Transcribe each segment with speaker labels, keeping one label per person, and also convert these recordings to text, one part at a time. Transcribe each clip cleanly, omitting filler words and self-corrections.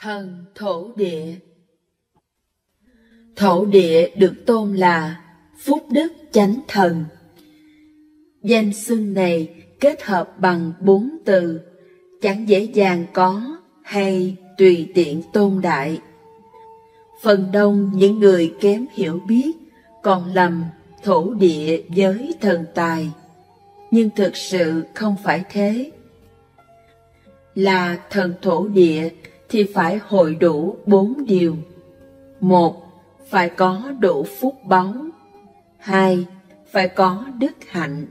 Speaker 1: Thần thổ địa. Thổ địa được tôn là phúc đức chánh thần. Danh xưng này kết hợp bằng 4 từ, chẳng dễ dàng có hay tùy tiện tôn đại. Phần đông những người kém hiểu biết còn lầm thổ địa với thần tài, nhưng thực sự không phải thế. Là thần thổ địa thì phải hội đủ 4 điều. 1. Phải có đủ phúc báu. 2. Phải có đức hạnh.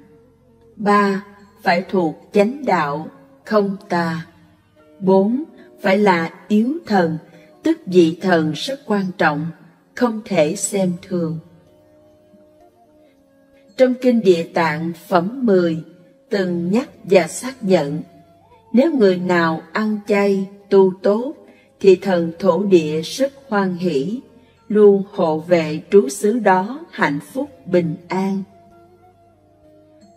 Speaker 1: 3. Phải thuộc chánh đạo, không tà. 4. Phải là yếu thần, tức vị thần rất quan trọng, không thể xem thường. Trong Kinh Địa Tạng phẩm 10 từng nhắc và xác nhận, nếu người nào ăn chay, tu tốt, thì thần thổ địa rất hoan hỷ, luôn hộ vệ trú xứ đó hạnh phúc bình an.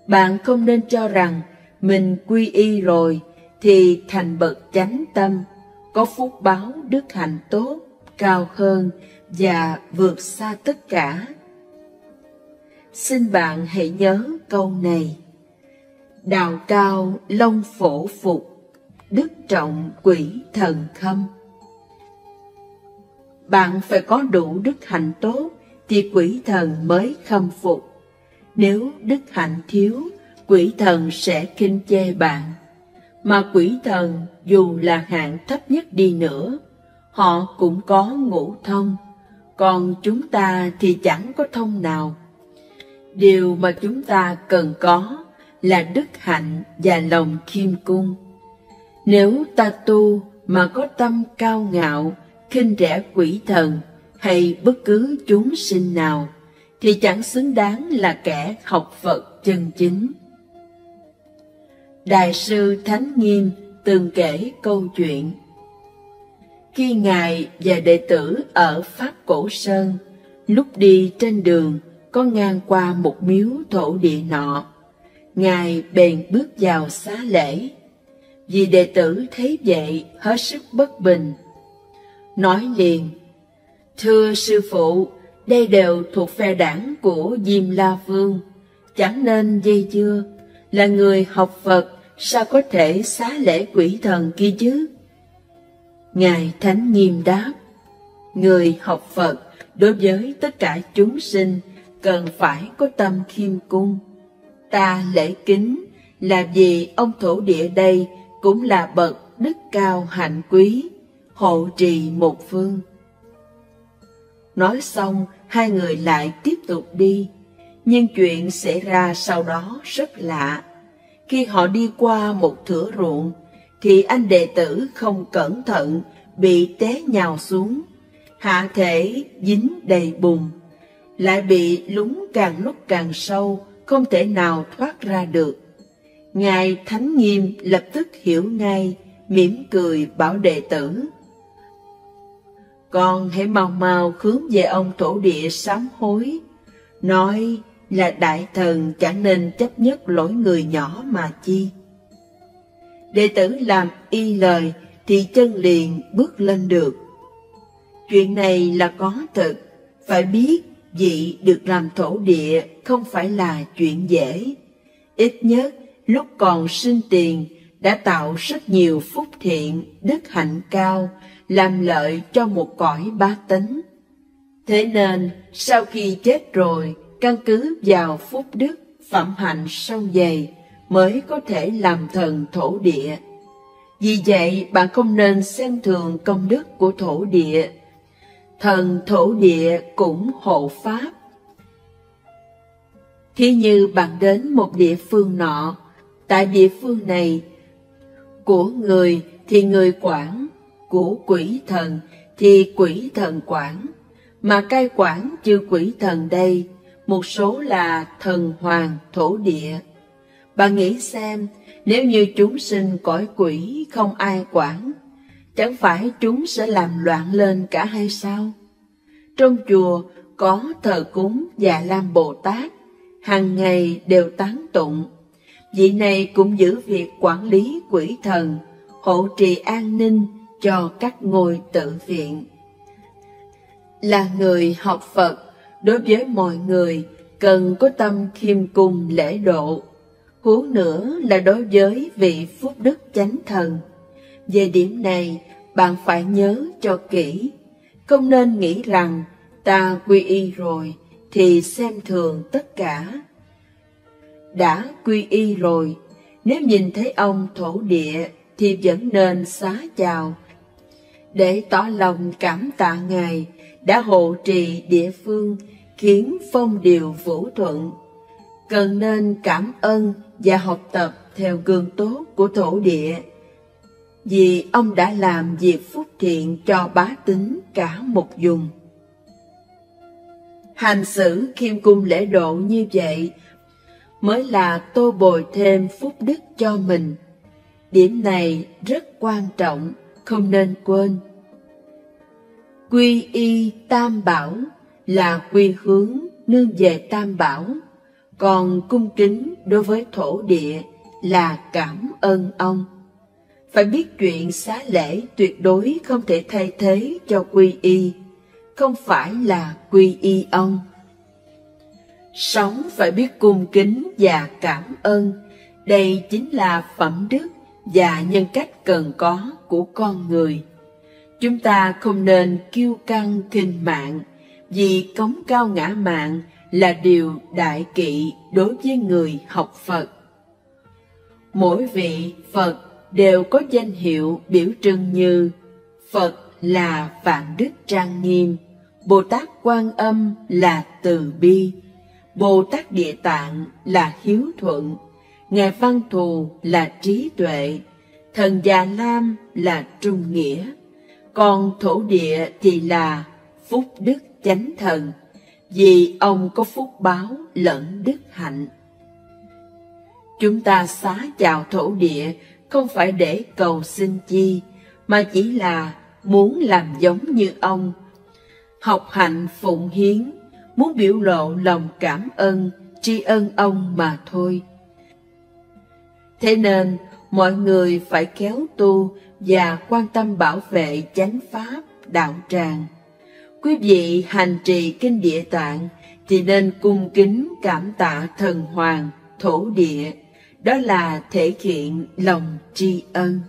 Speaker 1: Bạn không nên cho rằng mình quy y rồi thì thành bậc chánh tâm, có phúc báo đức hạnh tốt, cao hơn và vượt xa tất cả. Xin bạn hãy nhớ câu này: đạo cao long phổ phục, đức trọng quỷ thần khâm. Bạn phải có đủ đức hạnh tốt thì quỷ thần mới khâm phục. Nếu đức hạnh thiếu, quỷ thần sẽ khinh chê bạn. Mà quỷ thần dù là hạng thấp nhất đi nữa, họ cũng có ngũ thông, còn chúng ta thì chẳng có thông nào. Điều mà chúng ta cần có là đức hạnh và lòng khiêm cung. Nếu ta tu mà có tâm cao ngạo, khinh rẻ quỷ thần hay bất cứ chúng sinh nào, thì chẳng xứng đáng là kẻ học Phật chân chính. Đại sư Thánh Nghiêm từng kể câu chuyện. Khi Ngài và đệ tử ở Pháp Cổ Sơn, lúc đi trên đường có ngang qua một miếu thổ địa nọ, Ngài bèn bước vào xá lễ. Vì đệ tử thấy vậy hết sức bất bình, nói liền: thưa sư phụ, đây đều thuộc phe đảng của Diêm La Vương, chẳng nên dây dưa. Là người học Phật, sao có thể xá lễ quỷ thần kia chứ? Ngài Thánh Nghiêm đáp: người học Phật đối với tất cả chúng sinh cần phải có tâm khiêm cung. Ta lễ kính là vì ông thổ địa đây cũng là bậc đức cao hạnh quý, hộ trì một phương. Nói xong, hai người lại tiếp tục đi. Nhưng chuyện xảy ra sau đó rất lạ. Khi họ đi qua một thửa ruộng, thì anh đệ tử không cẩn thận bị té nhào xuống, hạ thể dính đầy bùn, lại bị lún càng lúc càng sâu, không thể nào thoát ra được. Ngài Thánh Nghiêm lập tức hiểu ngay, mỉm cười bảo đệ tử: con hãy mau mau hướng về ông thổ địa sám hối, nói là đại thần chẳng nên chấp nhất lỗi người nhỏ mà chi. Đệ tử làm y lời thì chân liền bước lên được. Chuyện này là có thật, phải biết vị được làm thổ địa không phải là chuyện dễ. Ít nhất lúc còn sinh tiền đã tạo rất nhiều phúc thiện, đức hạnh cao, làm lợi cho một cõi bá tánh. Thế nên sau khi chết rồi, căn cứ vào phúc đức, phẩm hạnh sâu dày mới có thể làm thần thổ địa. Vì vậy bạn không nên xem thường công đức của thổ địa. Thần thổ địa cũng hộ pháp. Thí như bạn đến một địa phương nọ, tại địa phương này của người thì người quản, của quỷ thần thì quỷ thần quản. Mà cai quản chư quỷ thần đây, một số là thần hoàng thổ địa. Bạn nghĩ xem, nếu như chúng sinh cõi quỷ không ai quản, chẳng phải chúng sẽ làm loạn lên cả hay sao? Trong chùa có thờ cúng Già Lam Bồ Tát, hàng ngày đều tán tụng. Vị này cũng giữ việc quản lý quỷ thần, hộ trì an ninh cho các ngôi tự viện. Là người học Phật, đối với mọi người cần có tâm khiêm cung lễ độ, huống nữa là đối với vị phúc đức chánh thần. Về điểm này, bạn phải nhớ cho kỹ, không nên nghĩ rằng ta quy y rồi thì xem thường tất cả. Đã quy y rồi, nếu nhìn thấy ông thổ địa thì vẫn nên xá chào, để tỏ lòng cảm tạ Ngài đã hộ trì địa phương, khiến phong điều vũ thuận. Cần nên cảm ơn và học tập theo gương tốt của thổ địa, vì ông đã làm việc phúc thiện cho bá tánh cả một vùng. Hành xử khiêm cung lễ độ như vậy mới là tô bồi thêm phúc đức cho mình. Điểm này rất quan trọng, không nên quên. Quy y Tam Bảo là quy hướng nương về Tam Bảo, còn cung kính đối với thổ địa là cảm ơn ông. Phải biết chuyện xá lễ tuyệt đối không thể thay thế cho quy y, không phải là quy y ông. Sống phải biết cung kính và cảm ơn, đây chính là phẩm đức và nhân cách cần có của con người. Chúng ta không nên kiêu căng khinh mạn, vì cống cao ngã mạn là điều đại kỵ đối với người học Phật. Mỗi vị Phật đều có danh hiệu biểu trưng như Phật là vạn đức trang nghiêm, Bồ Tát Quan Âm là từ bi, Bồ Tát Địa Tạng là hiếu thuận, Ngài Văn Thù là trí tuệ, Thần Già Lam là trung nghĩa, còn thổ địa thì là phúc đức chánh thần, vì ông có phúc báo lẫn đức hạnh. Chúng ta xá chào thổ địa không phải để cầu xin chi, mà chỉ là muốn làm giống như ông, học hạnh phụng hiến, muốn biểu lộ lòng cảm ơn, tri ân ông mà thôi. Thế nên, mọi người phải khéo tu và quan tâm bảo vệ chánh pháp, đạo tràng. Quý vị hành trì kinh Địa Tạng thì nên cung kính cảm tạ thần hoàng, thổ địa, đó là thể hiện lòng tri ân.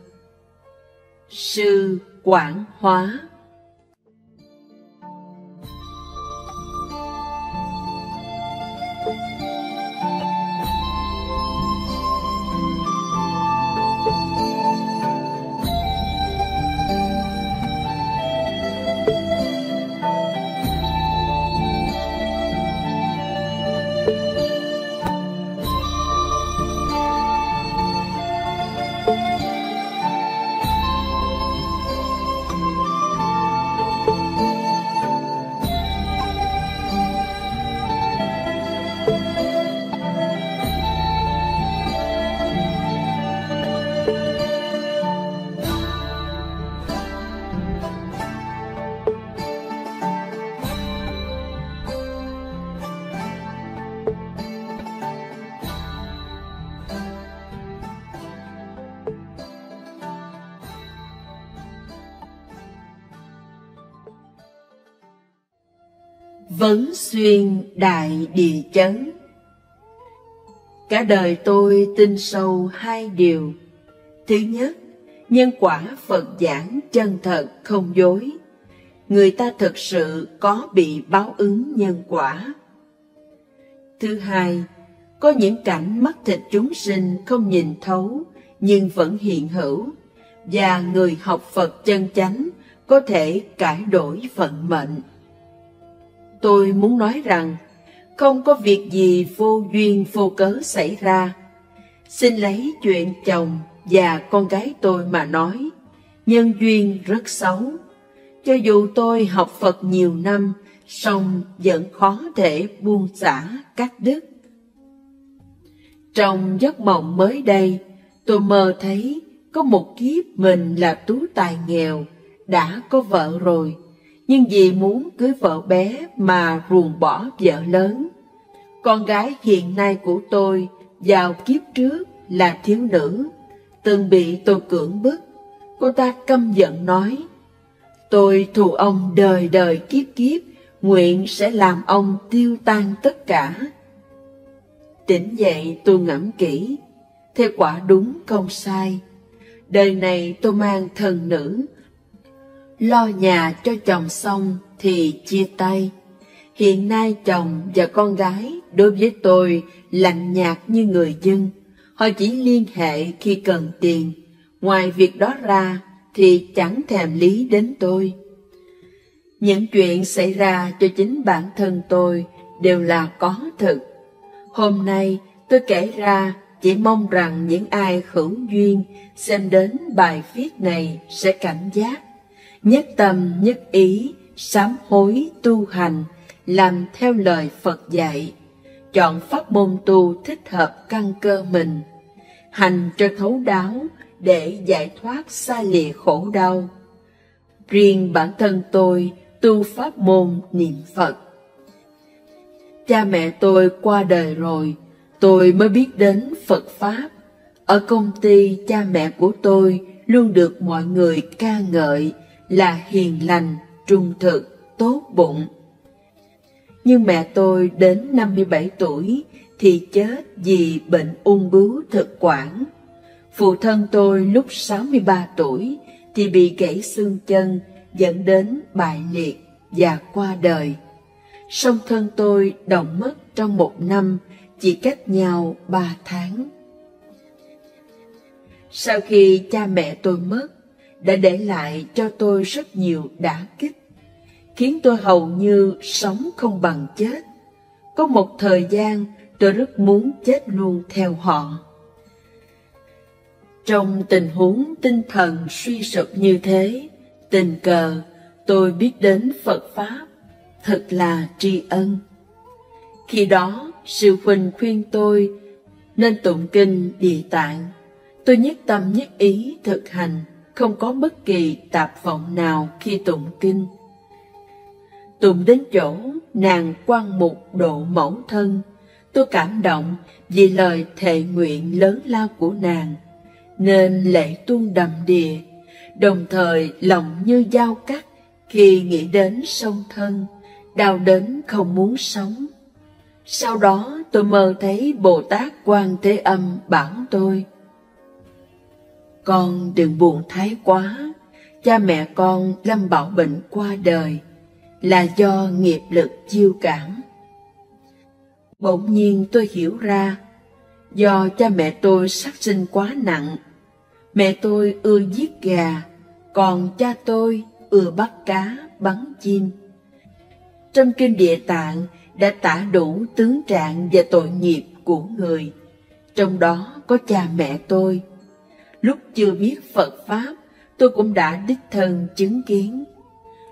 Speaker 1: Sư Quảng Hóa. Vấn xuyên đại địa chấn. Cả đời tôi tin sâu hai điều. Thứ nhất, nhân quả Phật giảng chân thật không dối. Người ta thực sự có bị báo ứng nhân quả. Thứ hai, có những cảnh mắt thịt chúng sinh không nhìn thấu nhưng vẫn hiện hữu, và người học Phật chân chánh có thể cải đổi vận mệnh. Tôi muốn nói rằng, không có việc gì vô duyên vô cớ xảy ra. Xin lấy chuyện chồng và con gái tôi mà nói, nhân duyên rất xấu. Cho dù tôi học Phật nhiều năm, song vẫn khó thể buông xả các đức. Trong giấc mộng mới đây, tôi mơ thấy có một kiếp mình là tú tài nghèo, đã có vợ rồi, nhưng vì muốn cưới vợ bé mà ruồng bỏ vợ lớn. Con gái hiện nay của tôi vào kiếp trước là thiếu nữ, từng bị tôi cưỡng bức, Cô ta căm giận nói, tôi thù ông đời đời kiếp kiếp, nguyện sẽ làm ông tiêu tan tất cả. Tỉnh dậy tôi ngẫm kỹ, thế quả đúng không sai. Đời này tôi mang thần nữ, lo nhà cho chồng xong thì chia tay. Hiện nay chồng và con gái đối với tôi lạnh nhạt như người dân. Họ chỉ liên hệ khi cần tiền, ngoài việc đó ra thì chẳng thèm lý đến tôi. Những chuyện xảy ra cho chính bản thân tôi đều là có thực. Hôm nay tôi kể ra chỉ mong rằng những ai hữu duyên xem đến bài viết này sẽ cảnh giác, nhất tâm nhất ý, sám hối tu hành, làm theo lời Phật dạy, chọn pháp môn tu thích hợp căn cơ mình, hành cho thấu đáo để giải thoát xa lìa khổ đau. Riêng bản thân tôi tu pháp môn niệm Phật. Cha mẹ tôi qua đời rồi, tôi mới biết đến Phật Pháp. Ở công ty, cha mẹ của tôi luôn được mọi người ca ngợi là hiền lành, trung thực, tốt bụng. Nhưng mẹ tôi đến 57 tuổi thì chết vì bệnh ung bướu thực quản. Phụ thân tôi lúc 63 tuổi thì bị gãy xương chân dẫn đến bại liệt và qua đời. Song thân tôi đồng mất trong 1 năm, chỉ cách nhau 3 tháng. Sau khi cha mẹ tôi mất, đã để lại cho tôi rất nhiều đả kích, khiến tôi hầu như sống không bằng chết. Có một thời gian tôi rất muốn chết luôn theo họ. Trong tình huống tinh thần suy sụp như thế, tình cờ tôi biết đến Phật Pháp, thật là tri ân. Khi đó, sư huynh khuyên tôi nên tụng kinh Địa Tạng. Tôi nhất tâm nhất ý thực hành, không có bất kỳ tạp vọng nào khi tụng kinh. Tụng đến chỗ nàng Quan Mục độ mẫu thân, tôi cảm động vì lời thệ nguyện lớn lao của nàng, nên lệ tuôn đầm đìa, đồng thời lòng như dao cắt khi nghĩ đến song thân, đau đớn không muốn sống. Sau đó tôi mơ thấy Bồ Tát Quan Thế Âm bảo tôi, con đừng buồn thái quá, cha mẹ con lâm bảo bệnh qua đời là do nghiệp lực chiêu cảm. Bỗng nhiên tôi hiểu ra, do cha mẹ tôi sát sinh quá nặng. Mẹ tôi ưa giết gà, còn cha tôi ưa bắt cá, bắn chim. Trong kinh Địa Tạng đã tả đủ tướng trạng và tội nghiệp của người, trong đó có cha mẹ tôi. Lúc chưa biết Phật Pháp, tôi cũng đã đích thân chứng kiến.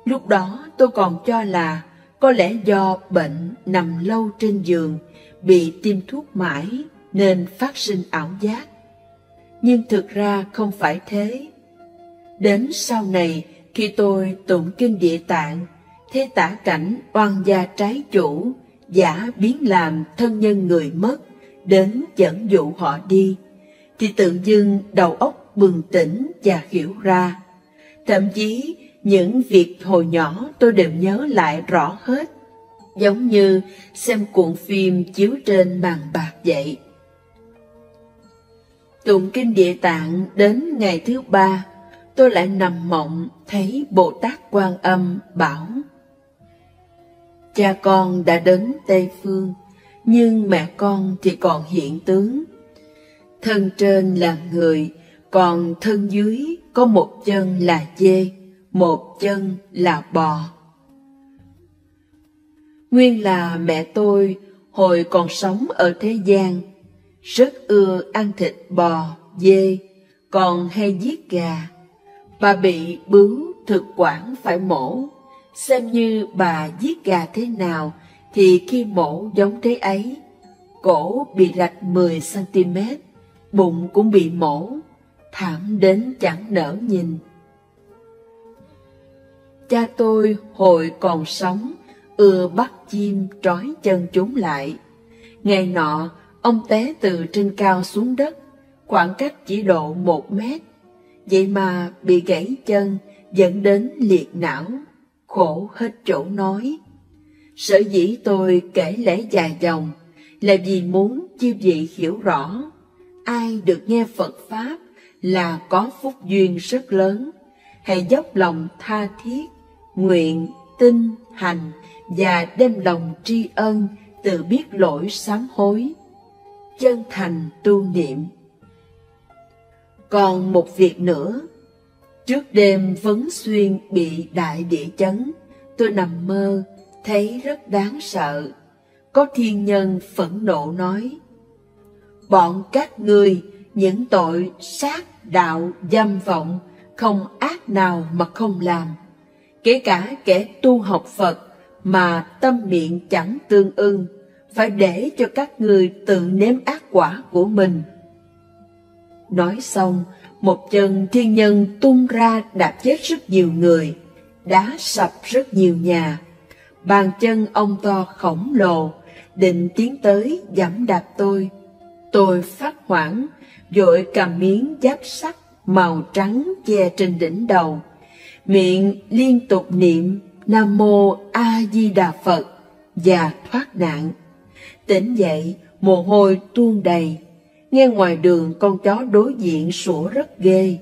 Speaker 1: Lúc đó tôi còn cho là có lẽ do bệnh nằm lâu trên giường, bị tiêm thuốc mãi nên phát sinh ảo giác. Nhưng thực ra không phải thế. Đến sau này, khi tôi tụng kinh Địa Tạng, thấy tả cảnh oan gia trái chủ, giả biến làm thân nhân người mất, đến dẫn dụ họ đi, thì tự dưng đầu óc bừng tỉnh và hiểu ra. Thậm chí những việc hồi nhỏ tôi đều nhớ lại rõ hết, giống như xem cuộn phim chiếu trên màn bạc vậy. Tụng kinh Địa Tạng đến ngày thứ 3, tôi lại nằm mộng thấy Bồ Tát Quan Âm bảo: cha con đã đến Tây Phương, nhưng mẹ con thì còn hiện tướng. Thân trên là người, còn thân dưới có một chân là dê, một chân là bò. Nguyên là mẹ tôi hồi còn sống ở thế gian, rất ưa ăn thịt bò, dê, còn hay giết gà. Bà bị bướu thực quản phải mổ, xem như bà giết gà thế nào thì khi mổ giống thế ấy. Cổ bị rạch 10 cm, bụng cũng bị mổ, thảm đến chẳng nỡ nhìn. Cha tôi hồi còn sống ưa bắt chim trói chân chúng lại. Ngày nọ, ông té từ trên cao xuống đất, khoảng cách chỉ độ 1 mét. vậy mà bị gãy chân, dẫn đến liệt não, khổ hết chỗ nói. Sở dĩ tôi kể lẽ dài dòng là vì muốn chư vị hiểu rõ, ai được nghe Phật Pháp là có phúc duyên rất lớn. Hãy dốc lòng tha thiết, nguyện, tin, hành và đem lòng tri ân, tự biết lỗi sám hối, chân thành tu niệm. Còn một việc nữa, trước đêm Vấn Xuyên bị đại địa chấn, tôi nằm mơ, thấy rất đáng sợ. Có thiên nhân phẫn nộ nói: bọn các ngươi những tội sát đạo dâm vọng, không ác nào mà không làm. Kể cả kẻ tu học Phật mà tâm miệng chẳng tương ưng, phải để cho các ngươi tự nếm ác quả của mình. Nói xong, một chân thiên nhân tung ra đạp chết rất nhiều người, đá sập rất nhiều nhà. Bàn chân ông to khổng lồ, định tiến tới giẫm đạp tôi. Tôi phát hoảng, vội cầm miếng giáp sắt màu trắng che trên đỉnh đầu, miệng liên tục niệm Nam Mô A Di Đà Phật và thoát nạn. Tỉnh dậy, mồ hôi tuôn đầy. Nghe ngoài đường con chó đối diện sủa rất ghê.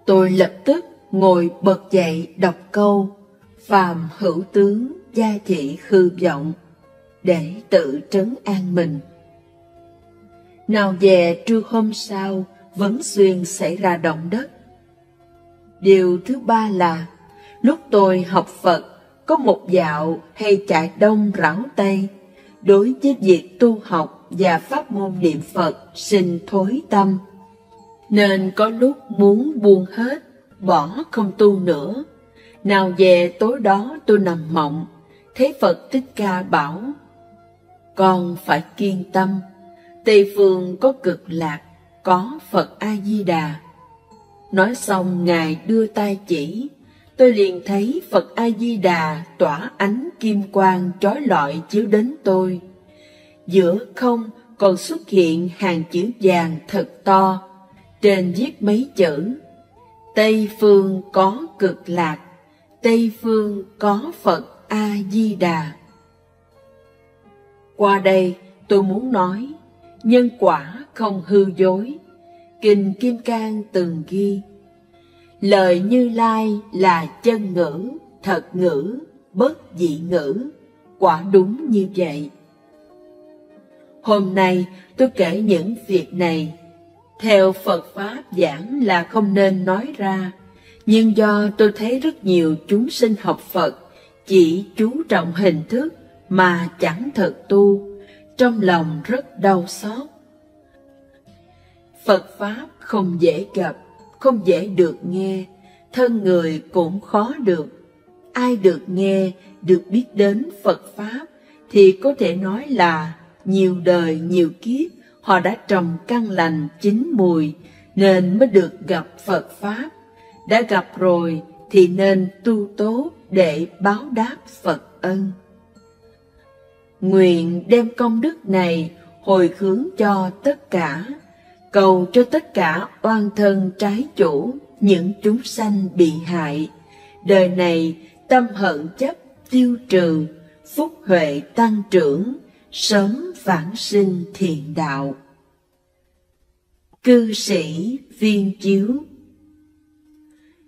Speaker 1: Tôi lập tức ngồi bật dậy đọc câu phàm hữu tướng gia thị hư vọng để tự trấn an mình. Nào về trưa hôm sau, Vấn Xuyên xảy ra động đất. Điều thứ ba là, lúc tôi học Phật, có một dạo hay chạy đông rảo Tây, đối với việc tu học và pháp môn niệm Phật sinh thối tâm, nên có lúc muốn buông hết, bỏ không tu nữa. Nào về tối đó tôi nằm mộng, thấy Phật Thích Ca bảo: con phải kiên tâm, Tây phương có Cực Lạc, có Phật A Di Đà. Nói xong Ngài đưa tay chỉ, tôi liền thấy Phật A Di Đà tỏa ánh kim quang chói lọi chiếu đến tôi. Giữa không còn xuất hiện hàng chữ vàng thật to, trên viết mấy chữ: Tây phương có Cực Lạc, Tây phương có Phật A Di Đà. Qua đây tôi muốn nói, nhân quả không hư dối. Kinh Kim Cang từng ghi: lời Như Lai là chân ngữ, thật ngữ, bất dị ngữ. Quả đúng như vậy. Hôm nay tôi kể những việc này, theo Phật Pháp giảng là không nên nói ra, nhưng do tôi thấy rất nhiều chúng sinh học Phật chỉ chú trọng hình thức mà chẳng thật tu, trong lòng rất đau xót. Phật Pháp không dễ gặp, không dễ được nghe, thân người cũng khó được. Ai được nghe, được biết đến Phật Pháp thì có thể nói là nhiều đời nhiều kiếp họ đã trồng căn lành chín mùi nên mới được gặp Phật Pháp. Đã gặp rồi thì nên tu tốt để báo đáp Phật ân. Nguyện đem công đức này hồi hướng cho tất cả, cầu cho tất cả oan thân trái chủ, những chúng sanh bị hại, đời này tâm hận chấp tiêu trừ, phúc huệ tăng trưởng, sớm vãng sinh thiện đạo. Cư sĩ Viên Chiếu.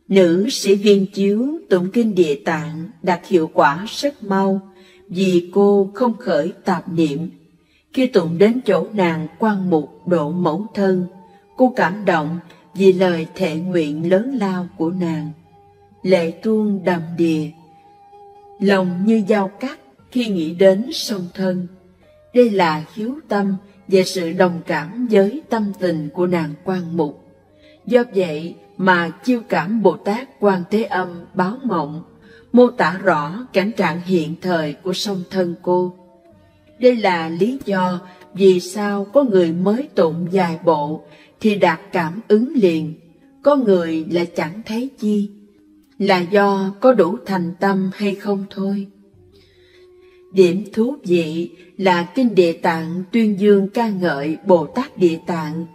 Speaker 1: Nữ sĩ Viên Chiếu tụng kinh Địa Tạng đạt hiệu quả rất mau, vì cô không khởi tạp niệm. Khi tụng đến chỗ nàng Quan Mục độ mẫu thân, cô cảm động vì lời thệ nguyện lớn lao của nàng. Lệ tuôn đầm đìa, lòng như dao cắt khi nghĩ đến song thân. Đây là hiếu tâm và sự đồng cảm với tâm tình của nàng Quan Mục. Do vậy mà Chiêu Cảm Bồ Tát Quan Thế Âm báo mộng, mô tả rõ cảnh trạng hiện thời của song thân cô. Đây là lý do vì sao có người mới tụng vài bộ thì đạt cảm ứng liền, có người lại chẳng thấy chi, là do có đủ thành tâm hay không thôi. Điểm thú vị là kinh Địa Tạng tuyên dương ca ngợi Bồ Tát Địa Tạng,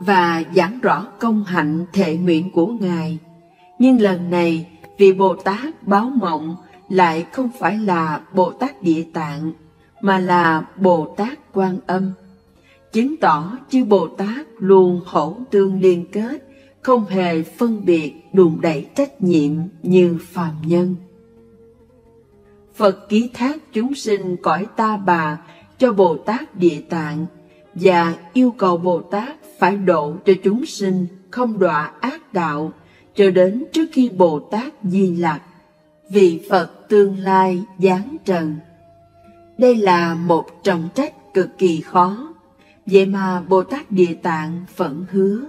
Speaker 1: và giảng rõ công hạnh thệ nguyện của Ngài. Nhưng lần này, vị Bồ Tát báo mộng lại không phải là Bồ Tát Địa Tạng, mà là Bồ Tát Quan Âm, chứng tỏ chư Bồ Tát luôn hữu tương liên kết, không hề phân biệt đùn đẩy trách nhiệm như phàm nhân. Phật ký thác chúng sinh cõi Ta Bà cho Bồ Tát Địa Tạng và yêu cầu Bồ Tát phải độ cho chúng sinh không đọa ác đạo cho đến trước khi Bồ Tát Di Lặc, vị Phật tương lai giáng trần. Đây là một trọng trách cực kỳ khó, vậy mà Bồ Tát Địa Tạng vẫn hứa.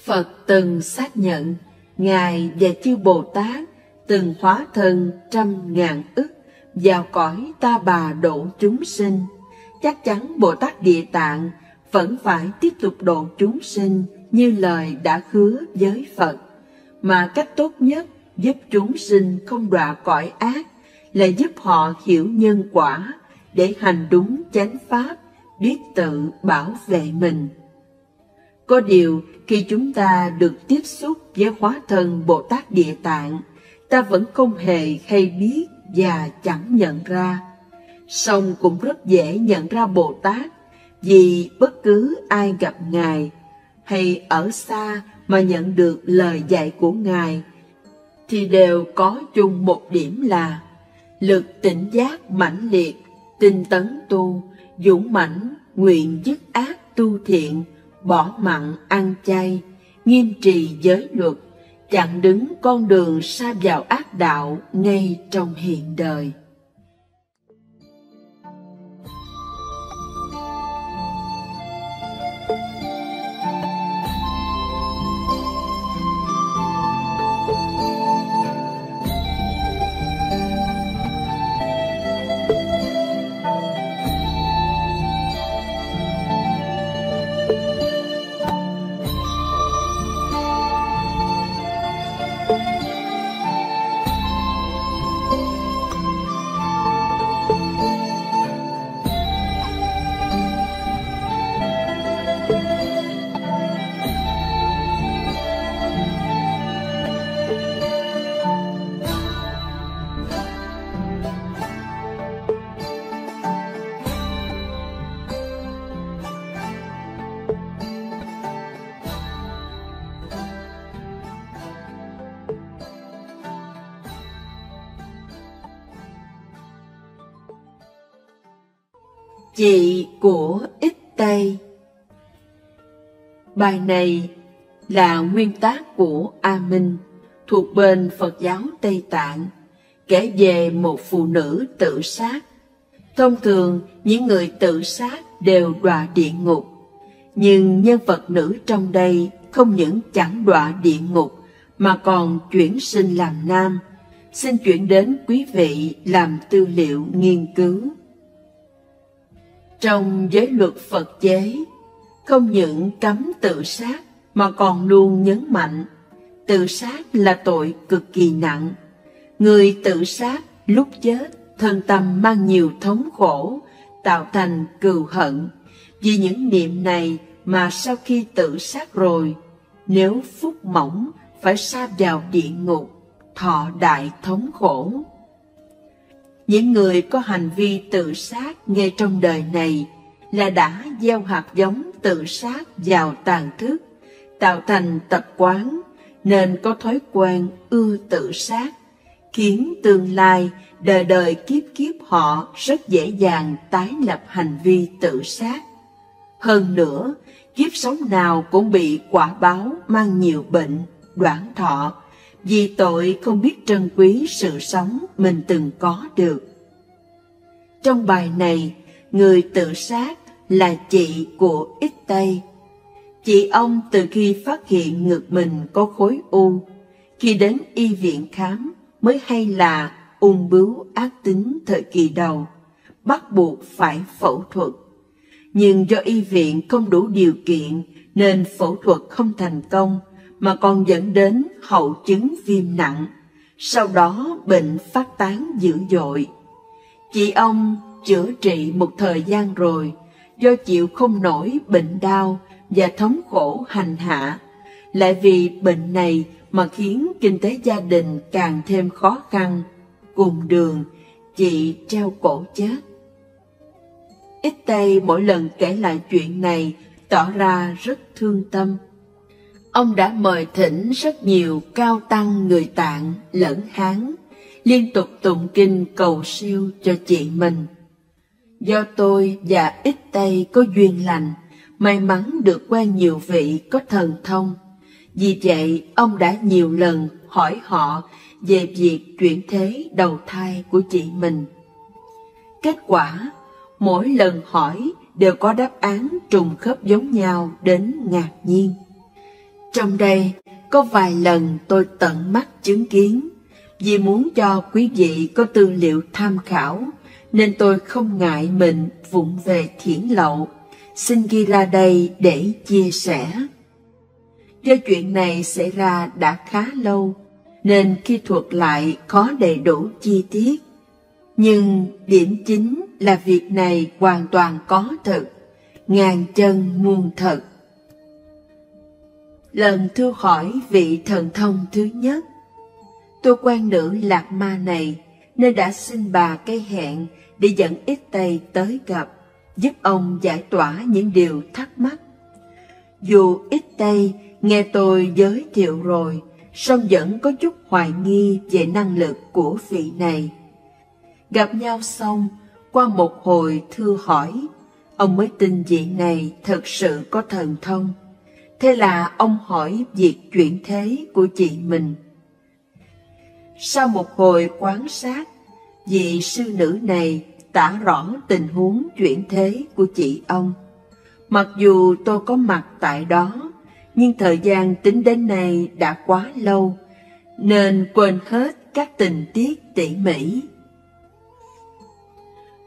Speaker 1: Phật từng xác nhận Ngài và chư Bồ Tát từng hóa thân trăm ngàn ức vào cõi Ta Bà độ chúng sinh. Chắc chắn Bồ Tát Địa Tạng vẫn phải tiếp tục độ chúng sinh như lời đã hứa với Phật, mà cách tốt nhất giúp chúng sinh không đọa cõi ác là giúp họ hiểu nhân quả để hành đúng chánh pháp, biết tự bảo vệ mình. Có điều, khi chúng ta được tiếp xúc với hóa thân Bồ Tát Địa Tạng, ta vẫn không hề hay biết và chẳng nhận ra. Song cũng rất dễ nhận ra Bồ Tát, vì bất cứ ai gặp Ngài hay ở xa mà nhận được lời dạy của Ngài thì đều có chung một điểm là lực tỉnh giác mãnh liệt, tinh tấn tu, dũng mãnh, nguyện dứt ác tu thiện, bỏ mặn ăn chay, nghiêm trì giới luật, chặn đứng con đường sa vào ác đạo ngay trong hiện đời. Chị của Ích Tây. Bài này là nguyên tác của A Minh, thuộc bên Phật giáo Tây Tạng, kể về một phụ nữ tự sát. Thông thường, những người tự sát đều đọa địa ngục, nhưng nhân vật nữ trong đây không những chẳng đọa địa ngục mà còn chuyển sinh làm nam. Xin chuyển đến quý vị làm tư liệu nghiên cứu. Trong giới luật Phật chế, không những cấm tự sát mà còn luôn nhấn mạnh tự sát là tội cực kỳ nặng. Người tự sát lúc chết thân tâm mang nhiều thống khổ, tạo thành cừu hận. Vì những niệm này mà sau khi tự sát rồi, nếu phúc mỏng phải sa vào địa ngục, thọ đại thống khổ. Những người có hành vi tự sát ngay trong đời này là đã gieo hạt giống tự sát vào tàn thức, tạo thành tập quán, nên có thói quen ưa tự sát, khiến tương lai đời đời kiếp kiếp họ rất dễ dàng tái lập hành vi tự sát. Hơn nữa, kiếp sống nào cũng bị quả báo mang nhiều bệnh, đoạn thọ, vì tội không biết trân quý sự sống mình từng có được. Trong bài này, người tự sát là chị của Ích Tây. Chị ông từ khi phát hiện ngực mình có khối u, khi đến y viện khám mới hay là ung bướu ác tính thời kỳ đầu, bắt buộc phải phẫu thuật. Nhưng do y viện không đủ điều kiện nên phẫu thuật không thành công, mà còn dẫn đến hậu chứng viêm nặng. Sau đó bệnh phát tán dữ dội. Chị ông chữa trị một thời gian rồi, do chịu không nổi bệnh đau và thống khổ hành hạ, lại vì bệnh này mà khiến kinh tế gia đình càng thêm khó khăn. Cùng đường, chị treo cổ chết. Ít Tây mỗi lần kể lại chuyện này tỏ ra rất thương tâm. Ông đã mời thỉnh rất nhiều cao tăng người Tạng lẫn Hán, liên tục tụng kinh cầu siêu cho chị mình. Do tôi và Ít Tây có duyên lành, may mắn được quen nhiều vị có thần thông. Vì vậy, ông đã nhiều lần hỏi họ về việc chuyển thế đầu thai của chị mình. Kết quả, mỗi lần hỏi đều có đáp án trùng khớp giống nhau đến ngạc nhiên. Trong đây, có vài lần tôi tận mắt chứng kiến. Vì muốn cho quý vị có tư liệu tham khảo, nên tôi không ngại mình vụng về thiển lậu, xin ghi ra đây để chia sẻ. Do chuyện này xảy ra đã khá lâu, nên khi thuật lại khó đầy đủ chi tiết. Nhưng điểm chính là việc này hoàn toàn có thật, ngàn chân muôn thật. Lần thưa hỏi vị thần thông thứ nhất, tôi quen nữ Lạc Ma này nên đã xin bà cái hẹn để dẫn Ít Tây tới gặp, giúp ông giải tỏa những điều thắc mắc. Dù Ít Tây nghe tôi giới thiệu rồi, song vẫn có chút hoài nghi về năng lực của vị này. Gặp nhau xong, qua một hồi thưa hỏi, ông mới tin vị này thật sự có thần thông. Thế là ông hỏi việc chuyển thế của chị mình. Sau một hồi quan sát, vị sư nữ này tả rõ tình huống chuyển thế của chị ông. Mặc dù tôi có mặt tại đó, nhưng thời gian tính đến nay đã quá lâu, nên quên hết các tình tiết tỉ mỉ.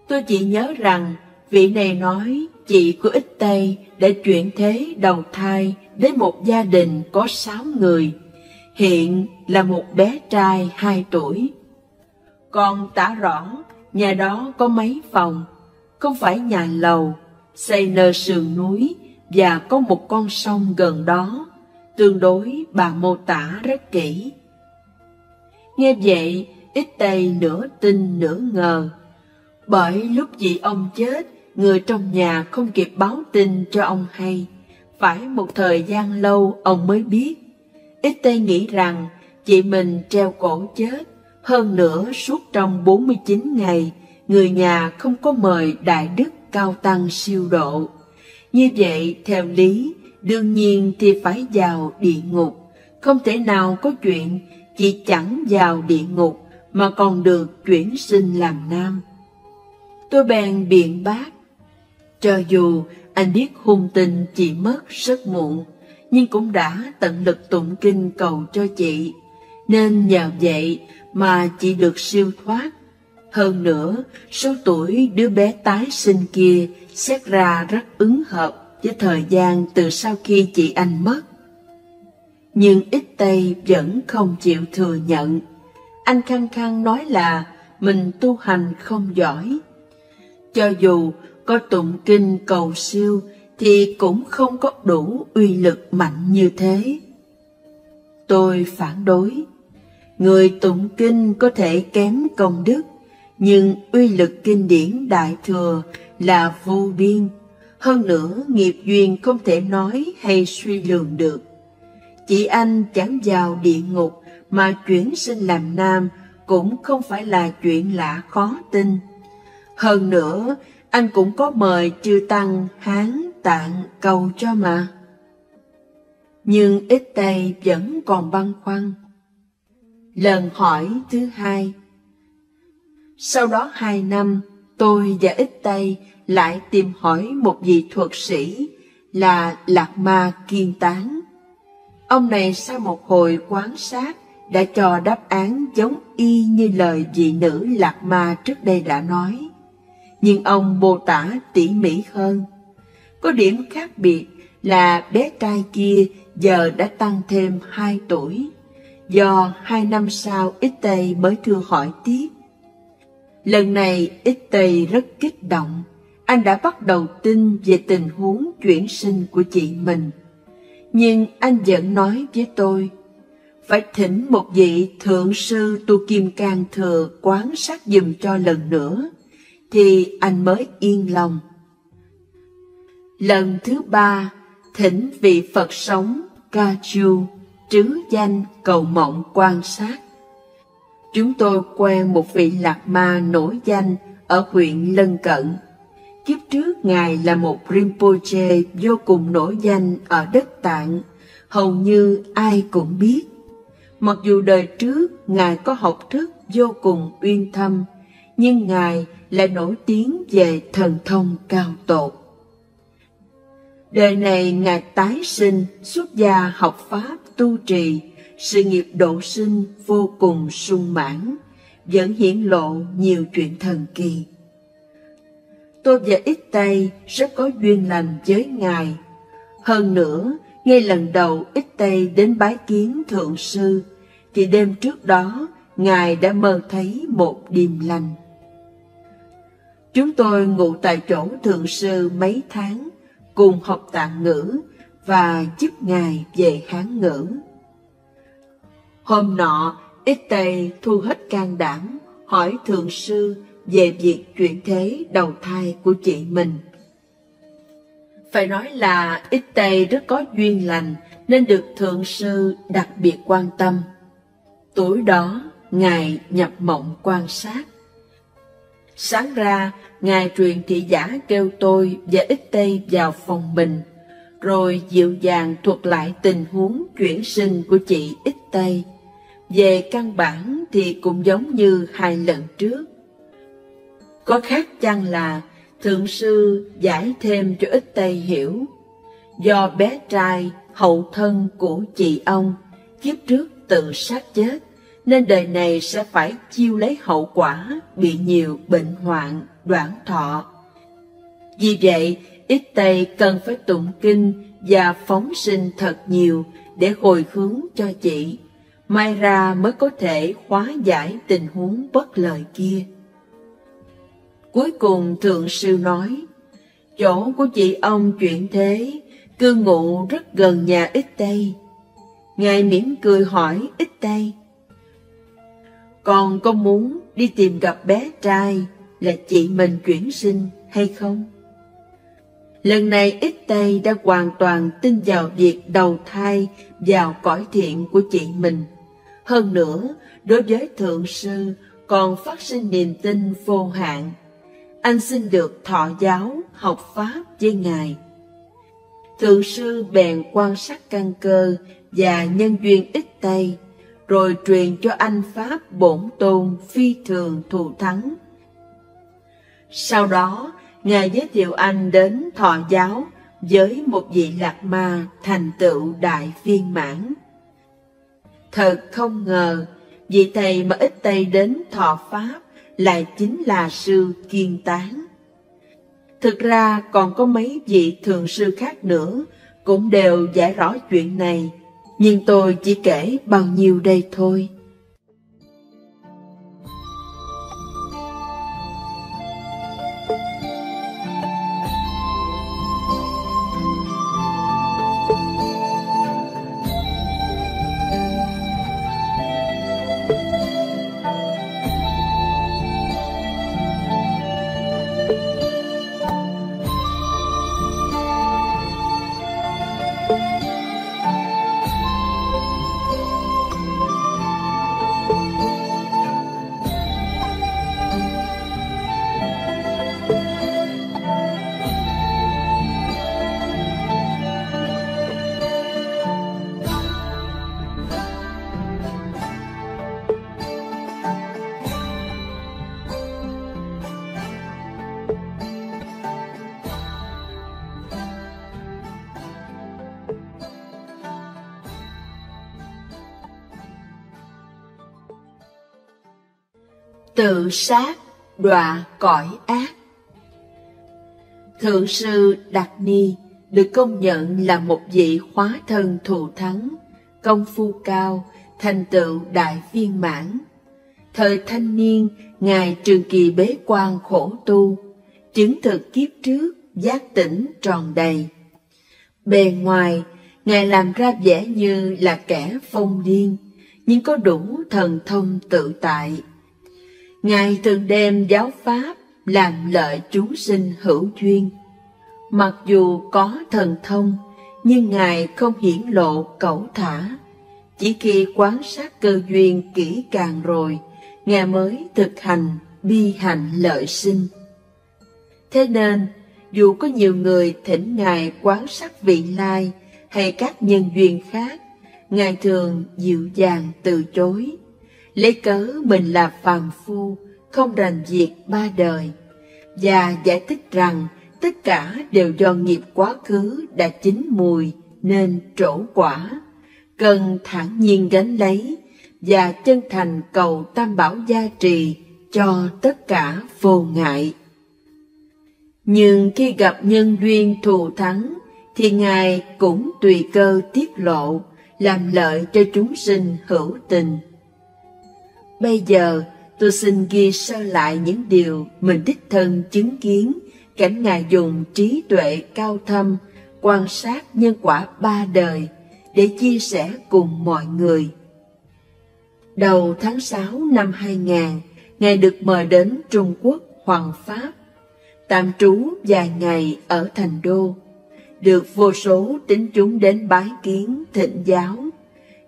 Speaker 1: Tôi chỉ nhớ rằng vị này nói chị của Ít Tây đã chuyển thế đầu thai đến một gia đình có 6 người, hiện là một bé trai 2 tuổi. Còn tả rõ nhà đó có mấy phòng, không phải nhà lầu, xây nơi sườn núi và có một con sông gần đó, tương đối bà mô tả rất kỹ. Nghe vậy, Ít Tây nửa tin nửa ngờ, bởi lúc chị ông chết, người trong nhà không kịp báo tin cho ông hay, phải một thời gian lâu ông mới biết. Ít Tây nghĩ rằng chị mình treo cổ chết, hơn nữa suốt trong 49 ngày, người nhà không có mời Đại Đức Cao Tăng siêu độ. Như vậy, theo lý, đương nhiên thì phải vào địa ngục, không thể nào có chuyện chị chẳng vào địa ngục mà còn được chuyển sinh làm nam. Tôi bèn biện bác, cho dù anh biết hung tin chị mất rất muộn, nhưng cũng đã tận lực tụng kinh cầu cho chị, nên nhờ vậy mà chị được siêu thoát. Hơn nữa, số tuổi đứa bé tái sinh kia xét ra rất ứng hợp với thời gian từ sau khi chị anh mất. Nhưng Ít Tây vẫn không chịu thừa nhận. Anh khăng khăng nói là mình tu hành không giỏi. Cho dù có tụng kinh cầu siêu thì cũng không có đủ uy lực mạnh như thế. Tôi phản đối. Người tụng kinh có thể kém công đức, nhưng uy lực kinh điển Đại Thừa là vô biên. Hơn nữa, nghiệp duyên không thể nói hay suy lường được. Chị anh chẳng vào địa ngục mà chuyển sinh làm nam cũng không phải là chuyện lạ khó tin. Hơn nữa, anh cũng có mời chư tăng Hán Tạng cầu cho mà. Nhưng Ít Tây vẫn còn băn khoăn. Lần hỏi thứ hai. Sau đó 2 năm, tôi và Ít Tây lại tìm hỏi một vị thuật sĩ là Lạc Ma Kiên Tán. Ông này sau một hồi quan sát đã cho đáp án giống y như lời vị nữ Lạc Ma trước đây đã nói. Nhưng ông mô tả tỉ mỉ hơn. Có điểm khác biệt là bé trai kia giờ đã tăng thêm 2 tuổi. Do 2 năm sau Ít Tây mới thưa hỏi tiếp. Lần này Ít Tây rất kích động. anh đã bắt đầu tin về tình huống chuyển sinh của chị mình. Nhưng anh vẫn nói với tôi, phải thỉnh một vị thượng sư tu Kim Cang Thừa quan sát giùm cho lần nữa, thì anh mới yên lòng. Lần thứ 3, thỉnh vị Phật sống Ca Chu trứ danh cầu mộng quan sát. Chúng tôi quen một vị Lạc Ma nổi danh ở huyện lân cận. Kiếp trước Ngài là một Rinpoche vô cùng nổi danh ở đất Tạng, hầu như ai cũng biết. Mặc dù đời trước Ngài có học thức vô cùng uyên thâm, nhưng Ngài lại nổi tiếng về thần thông cao tột. Đời này Ngài tái sinh, xuất gia học Pháp, tu trì, sự nghiệp độ sinh vô cùng sung mãn, vẫn hiển lộ nhiều chuyện thần kỳ. Tôi và Ít Tây rất có duyên lành với Ngài. Hơn nữa, ngay lần đầu Ít Tây đến bái kiến Thượng Sư, thì đêm trước đó Ngài đã mơ thấy một điềm lành. Chúng tôi ngụ tại chỗ Thượng Sư mấy tháng, cùng học Tạng ngữ và giúp Ngài về Hán ngữ. Hôm nọ, Ít Tây thu hết can đảm hỏi Thượng Sư về việc chuyển thế đầu thai của chị mình. Phải nói là Ít Tây rất có duyên lành nên được Thượng Sư đặc biệt quan tâm. Tối đó, Ngài nhập mộng quan sát. Sáng ra, Ngài truyền thị giả kêu tôi và Ít Tây vào phòng mình, rồi dịu dàng thuật lại tình huống chuyển sinh của chị Ít Tây. Về căn bản thì cũng giống như 2 lần trước. Có khác chăng là Thượng Sư giải thêm cho Ít Tây hiểu, do bé trai hậu thân của chị ông kiếp trước tự sát chết, nên đời này sẽ phải chiêu lấy hậu quả bị nhiều bệnh hoạn, đoạn thọ. Vì vậy, Ít Tây cần phải tụng kinh và phóng sinh thật nhiều để hồi hướng cho chị, mai ra mới có thể hóa giải tình huống bất lợi kia. Cuối cùng Thượng Sư nói, chỗ của chị ông chuyển thế, cư ngụ rất gần nhà Ít Tây. Ngài mỉm cười hỏi Ít Tây, con có muốn đi tìm gặp bé trai là chị mình chuyển sinh hay không? Lần này Ít Tây đã hoàn toàn tin vào việc đầu thai vào cõi thiện của chị mình. Hơn nữa, đối với Thượng Sư còn phát sinh niềm tin vô hạn. Anh xin được thọ giáo, học Pháp với Ngài. Thượng Sư bèn quan sát căn cơ và nhân duyên Ít Tây, rồi truyền cho anh Pháp bổn tôn phi thường thù thắng. Sau đó, Ngài giới thiệu anh đến thọ giáo với một vị Lạc Ma thành tựu đại viên mãn. Thật không ngờ, vị thầy mà Ít Tây đến thọ Pháp lại chính là Sư Kiên Tán. Thực ra còn có mấy vị Thượng Sư khác nữa cũng đều giải rõ chuyện này, nhưng tôi chỉ kể bao nhiêu đây thôi. Tự sát đọa cõi ác. Thượng Sư Đạt Ni được công nhận là một vị hóa thân thù thắng, công phu cao, thành tựu đại viên mãn. Thời thanh niên, Ngài trường kỳ bế quan khổ tu, chứng thực kiếp trước giác tỉnh tròn đầy. Bề ngoài, Ngài làm ra vẻ như là kẻ疯điên, nhưng có đủ thần thông tự tại. Ngài thường đem giáo pháp làm lợi chúng sinh hữu duyên. Mặc dù có thần thông, nhưng Ngài không hiển lộ cẩu thả. Chỉ khi quan sát cơ duyên kỹ càng rồi, Ngài mới thực hành bi hạnh lợi sinh. Thế nên, dù có nhiều người thỉnh Ngài quan sát vị lai hay các nhân duyên khác, Ngài thường dịu dàng từ chối, lấy cớ mình là phàm phu, không rành việc ba đời, và giải thích rằng tất cả đều do nghiệp quá khứ đã chín mùi nên trổ quả, cần thản nhiên gánh lấy và chân thành cầu Tam Bảo gia trì cho tất cả vô ngại. Nhưng khi gặp nhân duyên thù thắng, thì Ngài cũng tùy cơ tiết lộ, làm lợi cho chúng sinh hữu tình. Bây giờ, tôi xin ghi sơ lại những điều mình đích thân chứng kiến, cảnh Ngài dùng trí tuệ cao thâm, quan sát nhân quả ba đời, để chia sẻ cùng mọi người. Đầu tháng 6 năm 2000, Ngài được mời đến Trung Quốc Hoàng Pháp, tạm trú vài ngày ở Thành Đô, được vô số tín chúng đến bái kiến thịnh giáo.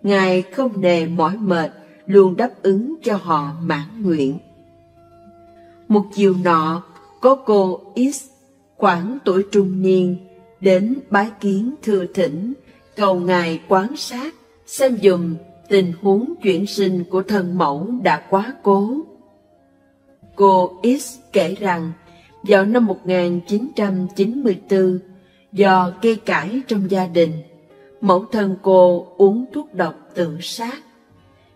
Speaker 1: Ngài không nề mỏi mệt, luôn đáp ứng cho họ mãn nguyện. Một chiều nọ, có cô X, khoảng tuổi trung niên, đến bái kiến thưa thỉnh, cầu Ngài quan sát, xem dùm tình huống chuyển sinh của thân mẫu đã quá cố. Cô X kể rằng, vào năm 1994, do gây cãi trong gia đình, mẫu thân cô uống thuốc độc tự sát.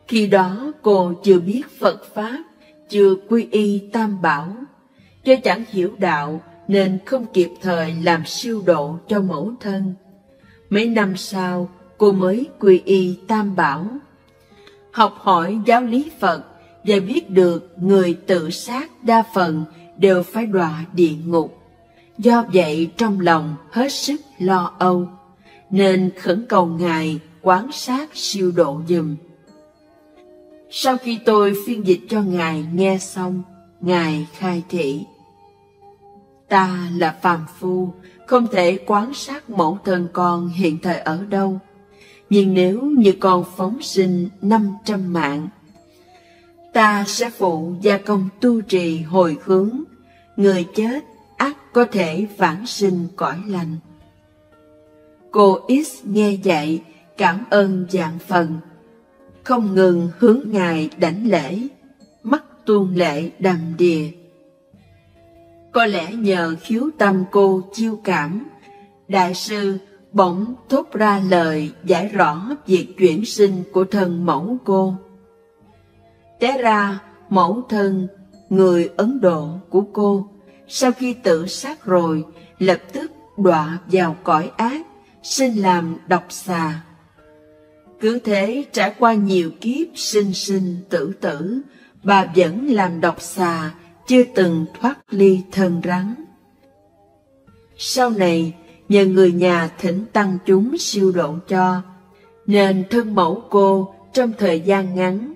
Speaker 1: Khi đó cô chưa biết Phật Pháp, chưa quy y Tam Bảo. Do chẳng hiểu đạo nên không kịp thời làm siêu độ cho mẫu thân. Mấy năm sau, cô mới quy y Tam Bảo. Học hỏi giáo lý Phật và biết được người tự sát đa phần đều phải đọa địa ngục. Do vậy trong lòng hết sức lo âu, nên khẩn cầu Ngài quán sát siêu độ giùm. Sau khi tôi phiên dịch cho Ngài nghe xong, Ngài khai thị: Ta là phàm phu, không thể quán sát mẫu thân con hiện thời ở đâu. Nhưng nếu như con phóng sinh 500 mạng, ta sẽ phụ gia công tu trì hồi hướng, người chết ắt có thể vãng sinh cõi lành. Cô X nghe vậy, cảm ơn vạn phần, không ngừng hướng Ngài đảnh lễ, mắt tuôn lệ đầm đìa. Có lẽ nhờ khiếu tâm cô chiêu cảm, Đại sư bỗng thốt ra lời giải rõ việc chuyển sinh của thân mẫu cô. Té ra mẫu thân, người Ấn Độ của cô, sau khi tự sát rồi, lập tức đọa vào cõi ác, sinh làm độc xà. Cứ thế trải qua nhiều kiếp sinh sinh tử tử, bà vẫn làm độc xà, chưa từng thoát ly thân rắn. Sau này, nhờ người nhà thỉnh tăng chúng siêu độ cho, nên thân mẫu cô trong thời gian ngắn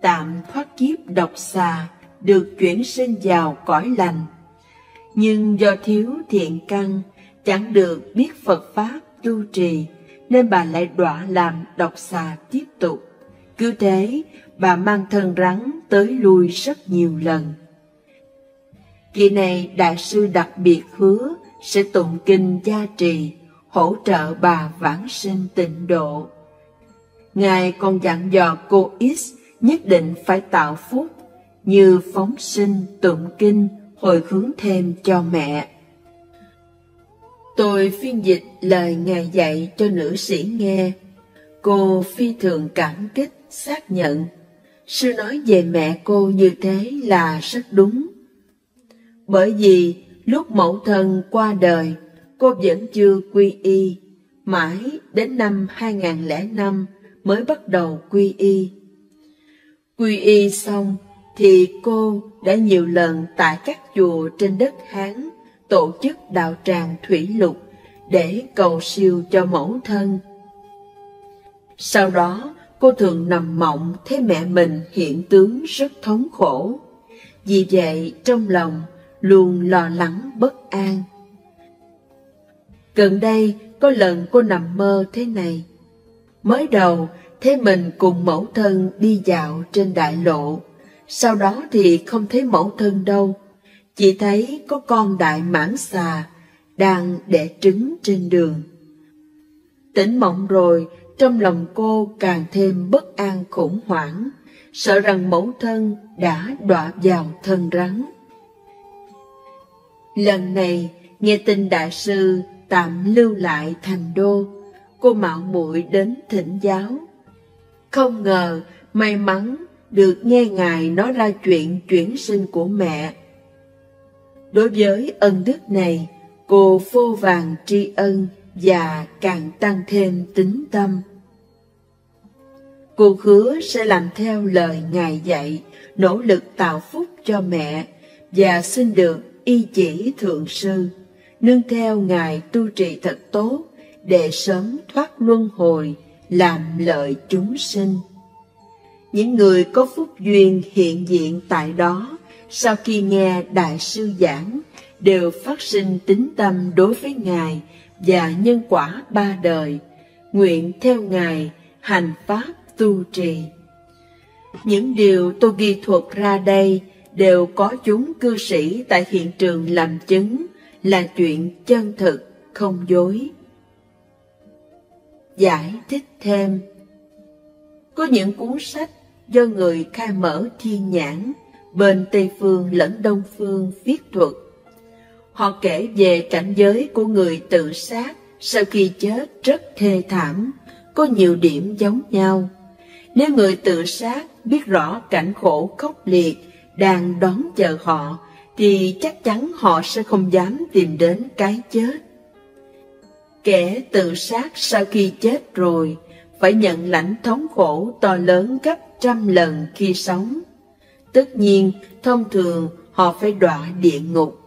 Speaker 1: tạm thoát kiếp độc xà, được chuyển sinh vào cõi lành. Nhưng do thiếu thiện căn, chẳng được biết Phật Pháp tu trì, nên bà lại đọa làm độc xà tiếp tục. Cứ thế, bà mang thân rắn tới lui rất nhiều lần. Kỳ này Đại sư đặc biệt hứa sẽ tụng kinh gia trì, hỗ trợ bà vãng sinh tịnh độ. Ngài còn dặn dò cô X nhất định phải tạo phúc, như phóng sinh, tụng kinh, hồi hướng thêm cho mẹ. Tôi phiên dịch lời Ngài dạy cho nữ sĩ nghe. Cô phi thường cảm kích, xác nhận. Sư nói về mẹ cô như thế là rất đúng. Bởi vì lúc mẫu thân qua đời, cô vẫn chưa quy y, mãi đến năm 2005 mới bắt đầu quy y. Quy y xong thì cô đã nhiều lần tại các chùa trên đất Hán tổ chức đạo tràng thủy lục để cầu siêu cho mẫu thân. Sau đó, cô thường nằm mộng thấy mẹ mình hiện tướng rất thống khổ. Vì vậy, trong lòng luôn lo lắng bất an. Gần đây, có lần cô nằm mơ thế này. Mới đầu, thấy mình cùng mẫu thân đi dạo trên đại lộ. Sau đó thì không thấy mẫu thân đâu. Chỉ thấy có con đại mãng xà đang đẻ trứng trên đường. Tỉnh mộng rồi, trong lòng cô càng thêm bất an khủng hoảng, sợ rằng mẫu thân đã đọa vào thân rắn. Lần này, nghe tin đại sư tạm lưu lại Thành Đô, cô mạo muội đến thỉnh giáo. Không ngờ, may mắn được nghe Ngài nói ra chuyện chuyển sinh của mẹ. Đối với ân đức này, cô vô vàn tri ân và càng tăng thêm tín tâm. Cô hứa sẽ làm theo lời Ngài dạy, nỗ lực tạo phúc cho mẹ và xin được y chỉ thượng sư, nương theo Ngài tu trì thật tốt để sớm thoát luân hồi, làm lợi chúng sinh. Những người có phúc duyên hiện diện tại đó, sau khi nghe Đại sư giảng, đều phát sinh tín tâm đối với Ngài và nhân quả ba đời, nguyện theo Ngài hành pháp tu trì. Những điều tôi ghi thuật ra đây đều có chúng cư sĩ tại hiện trường làm chứng, là chuyện chân thực, không dối. Giải thích thêm, có những cuốn sách do người khai mở thiên nhãn bên Tây Phương lẫn Đông Phương viết thuật. Họ kể về cảnh giới của người tự sát sau khi chết rất thê thảm, có nhiều điểm giống nhau. Nếu người tự sát biết rõ cảnh khổ khốc liệt đang đón chờ họ, thì chắc chắn họ sẽ không dám tìm đến cái chết. Kẻ tự sát sau khi chết rồi phải nhận lãnh thống khổ to lớn gấp 100 lần khi sống. Tất nhiên, thông thường họ phải đọa địa ngục.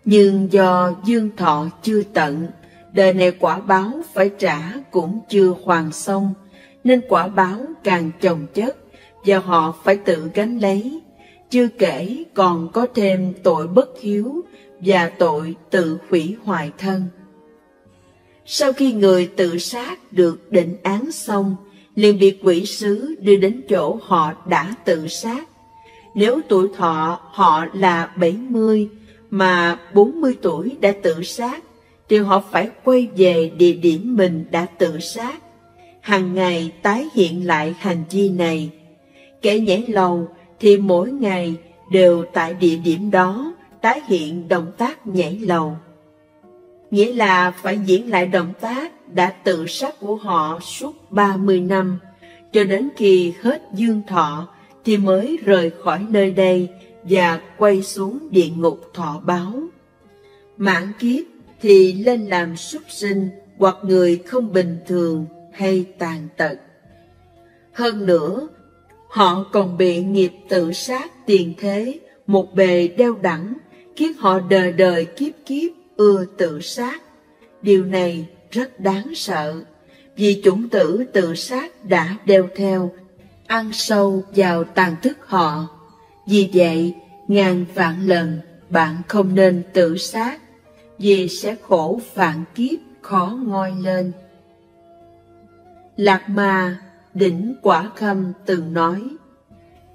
Speaker 1: Nhưng do dương thọ chưa tận, đời này quả báo phải trả cũng chưa hoàn xong, nên quả báo càng chồng chất và họ phải tự gánh lấy. Chưa kể còn có thêm tội bất hiếu và tội tự hủy hoại thân. Sau khi người tự sát được định án xong, liền bị quỷ sứ đưa đến chỗ họ đã tự sát. Nếu tuổi thọ họ là 70 mà 40 tuổi đã tự sát, thì họ phải quay về địa điểm mình đã tự sát, hàng ngày tái hiện lại hành vi này. Kẻ nhảy lầu thì mỗi ngày đều tại địa điểm đó tái hiện động tác nhảy lầu. Nghĩa là phải diễn lại động tác đã tự sát của họ suốt 30 năm, cho đến khi hết dương thọ thì mới rời khỏi nơi đây và quay xuống địa ngục thọ báo. Mãn kiếp thì lên làm súc sinh hoặc người không bình thường hay tàn tật. Hơn nữa, họ còn bị nghiệp tự sát tiền thế một bề đeo đẳng, khiến họ đời đời kiếp kiếp ưa tự sát. Điều này rất đáng sợ, vì chủng tử tự sát đã đeo theo, ăn sâu vào tàn thức họ. Vì vậy, ngàn vạn lần bạn không nên tự sát, vì sẽ khổ vạn kiếp khó ngoi lên. Lạc Ma Đỉnh Quả Khâm từng nói,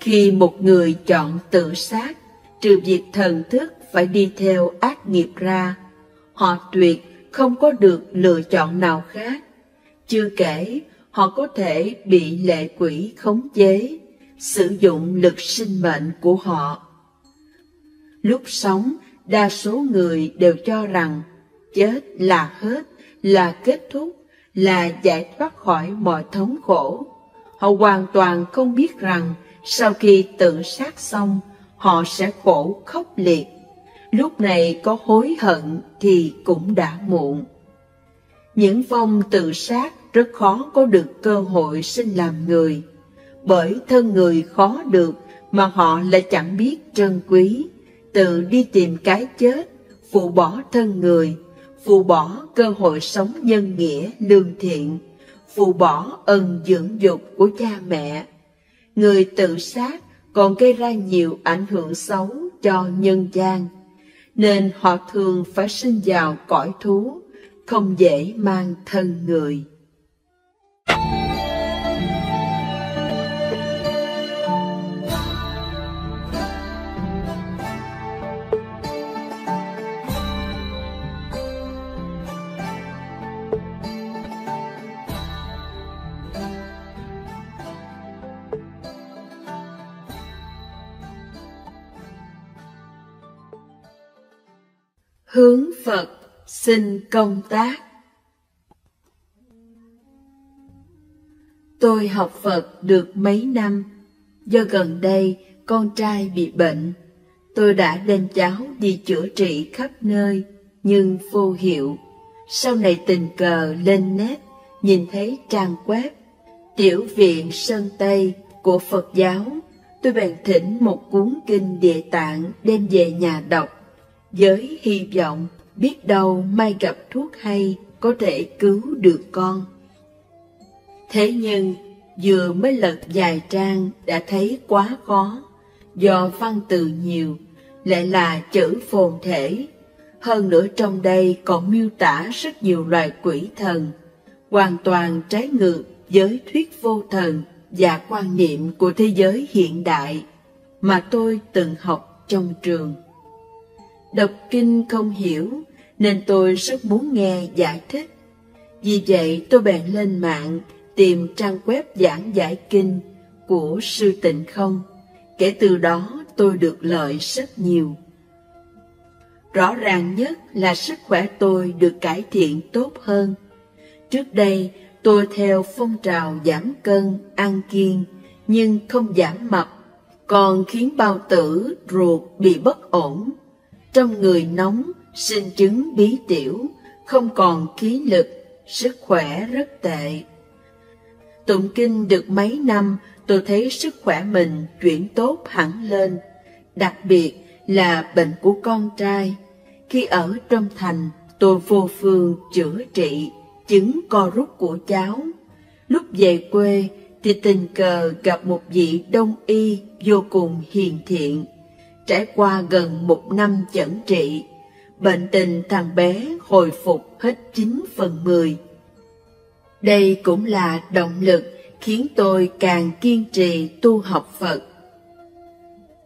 Speaker 1: khi một người chọn tự sát, trừ việc thần thức phải đi theo ác nghiệp ra, họ tuyệt không có được lựa chọn nào khác. Chưa kể, họ có thể bị lệ quỷ khống chế, sử dụng lực sinh mệnh của họ. Lúc sống, đa số người đều cho rằng chết là hết, là kết thúc, là giải thoát khỏi mọi thống khổ. Họ hoàn toàn không biết rằng sau khi tự sát xong, họ sẽ khổ khốc liệt. Lúc này có hối hận thì cũng đã muộn. Những vong tự sát rất khó có được cơ hội sinh làm người, bởi thân người khó được mà họ lại chẳng biết trân quý, tự đi tìm cái chết, phụ bỏ thân người, phụ bỏ cơ hội sống nhân nghĩa lương thiện, phụ bỏ ân dưỡng dục của cha mẹ. Người tự sát còn gây ra nhiều ảnh hưởng xấu cho nhân gian, nên họ thường phải sinh vào cõi thú, không dễ mang thân người. Hướng Phật xin công tác. Tôi học Phật được mấy năm, do gần đây con trai bị bệnh, tôi đã đem cháu đi chữa trị khắp nơi, nhưng vô hiệu. Sau này tình cờ lên net, nhìn thấy trang web Tiểu viện Sơn Tây của Phật giáo, tôi bèn thỉnh một cuốn kinh Địa Tạng đem về nhà đọc, với hy vọng biết đâu may gặp thuốc hay có thể cứu được con. Thế nhưng vừa mới lật vài trang đã thấy quá khó, do văn từ nhiều, lại là chữ phồn thể. Hơn nữa trong đây còn miêu tả rất nhiều loài quỷ thần, hoàn toàn trái ngược với thuyết vô thần và quan niệm của thế giới hiện đại mà tôi từng học trong trường. Đọc kinh không hiểu nên tôi rất muốn nghe giải thích. Vì vậy tôi bèn lên mạng tìm trang web giảng giải kinh của Sư Tịnh Không. Kể từ đó tôi được lợi rất nhiều. Rõ ràng nhất là sức khỏe tôi được cải thiện tốt hơn. Trước đây tôi theo phong trào giảm cân, ăn kiêng nhưng không giảm mập, còn khiến bao tử, ruột bị bất ổn. Trong người nóng, sinh chứng bí tiểu, không còn khí lực, sức khỏe rất tệ. Tụng kinh được mấy năm, tôi thấy sức khỏe mình chuyển tốt hẳn lên, đặc biệt là bệnh của con trai. Khi ở trong thành, tôi vô phương chữa trị chứng co rút của cháu. Lúc về quê thì tình cờ gặp một vị đông y vô cùng hiền thiện. Trải qua gần 1 năm chẩn trị, bệnh tình thằng bé hồi phục hết 9/10. Đây cũng là động lực khiến tôi càng kiên trì tu học Phật.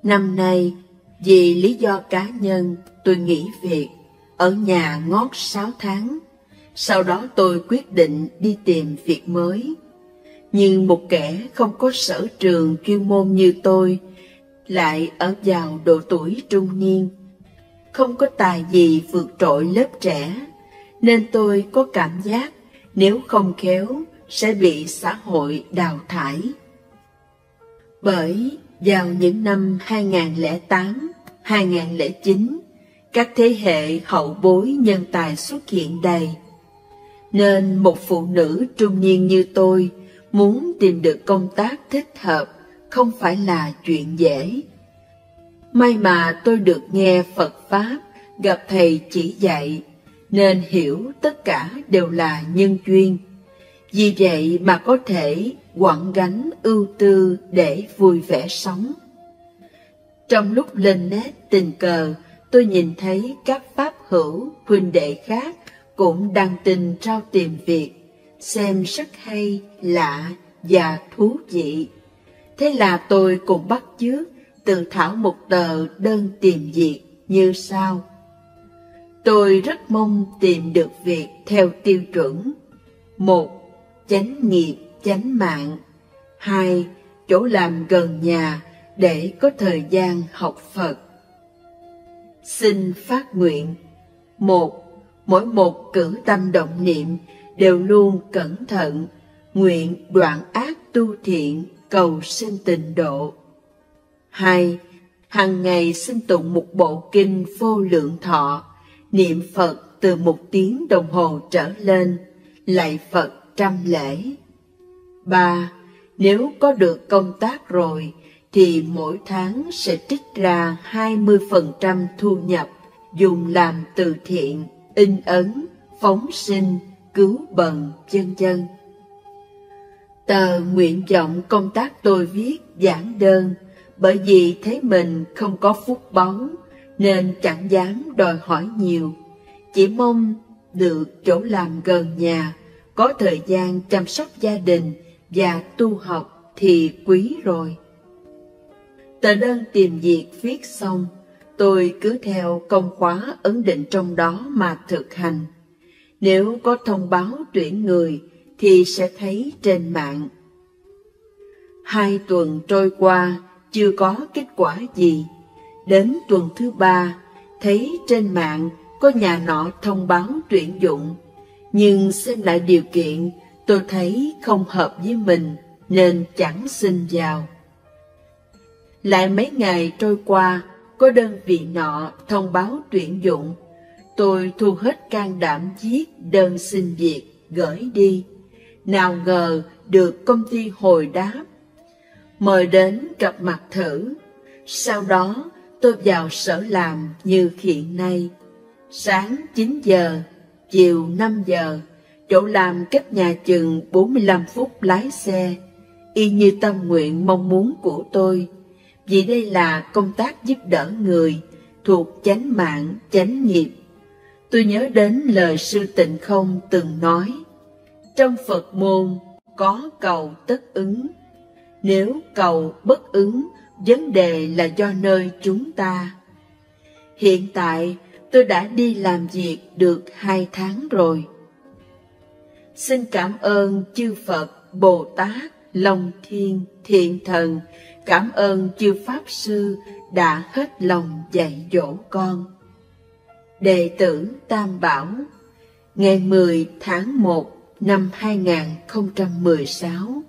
Speaker 1: Năm nay, vì lý do cá nhân, tôi nghỉ việc, ở nhà ngót 6 tháng. Sau đó tôi quyết định đi tìm việc mới. Nhưng một kẻ không có sở trường chuyên môn như tôi, lại ở vào độ tuổi trung niên, không có tài gì vượt trội lớp trẻ, nên tôi có cảm giác nếu không khéo sẽ bị xã hội đào thải. Bởi vào những năm 2008, 2009, các thế hệ hậu bối nhân tài xuất hiện đầy, nên một phụ nữ trung niên như tôi muốn tìm được công tác thích hợp không phải là chuyện dễ. May mà tôi được nghe Phật Pháp, gặp thầy chỉ dạy, nên hiểu tất cả đều là nhân duyên. Vì vậy mà có thể quẳng gánh ưu tư để vui vẻ sống. Trong lúc lên net tình cờ, tôi nhìn thấy các pháp hữu huynh đệ khác cũng đăng tin trao tìm việc, xem rất hay, lạ và thú vị. Thế là tôi cùng bắt chước tự thảo một tờ đơn tìm việc như sau. Tôi rất mong tìm được việc theo tiêu chuẩn: 1. Chánh nghiệp, chánh mạng. 2. Chỗ làm gần nhà để có thời gian học Phật. Xin phát nguyện: 1. Mỗi một cử tâm động niệm đều luôn cẩn thận, nguyện đoạn ác tu thiện, cầu sinh tịnh độ. 2. Hằng ngày xin tụng một bộ kinh Vô Lượng Thọ, niệm Phật từ 1 tiếng đồng hồ trở lên, lạy Phật 100 lễ. 3. Nếu có được công tác rồi thì mỗi tháng sẽ trích ra 20% thu nhập dùng làm từ thiện, in ấn, phóng sinh, cứu bần, vân vân. Tờ nguyện vọng công tác tôi viết giản đơn, bởi vì thấy mình không có phúc báu nên chẳng dám đòi hỏi nhiều, chỉ mong được chỗ làm gần nhà, có thời gian chăm sóc gia đình và tu học thì quý rồi. Tờ đơn tìm việc viết xong, tôi cứ theo công khóa ấn định trong đó mà thực hành. Nếu có thông báo tuyển người thì sẽ thấy trên mạng. 2 tuần trôi qua chưa có kết quả gì. Đến tuần thứ 3, thấy trên mạng có nhà nọ thông báo tuyển dụng, nhưng xem lại điều kiện tôi thấy không hợp với mình nên chẳng xin vào. Lại mấy ngày trôi qua, có đơn vị nọ thông báo tuyển dụng. Tôi thu hết can đảm viết đơn xin việc gửi đi. Nào ngờ được công ty hồi đáp, mời đến gặp mặt thử. Sau đó tôi vào sở làm như hiện nay. Sáng 9 giờ, chiều 5 giờ, chỗ làm cách nhà chừng 45 phút lái xe, y như tâm nguyện mong muốn của tôi. Vì đây là công tác giúp đỡ người, thuộc chánh mạng, chánh nghiệp. Tôi nhớ đến lời Sư Tịnh Không từng nói, trong Phật môn có cầu tất ứng. Nếu cầu bất ứng, vấn đề là do nơi chúng ta. Hiện tại tôi đã đi làm việc được 2 tháng rồi. Xin cảm ơn chư Phật, Bồ Tát, Long Thiên, Thiện Thần, cảm ơn chư Pháp Sư đã hết lòng dạy dỗ con. Đệ tử Tam Bảo, ngày 10 tháng 1 năm 2016.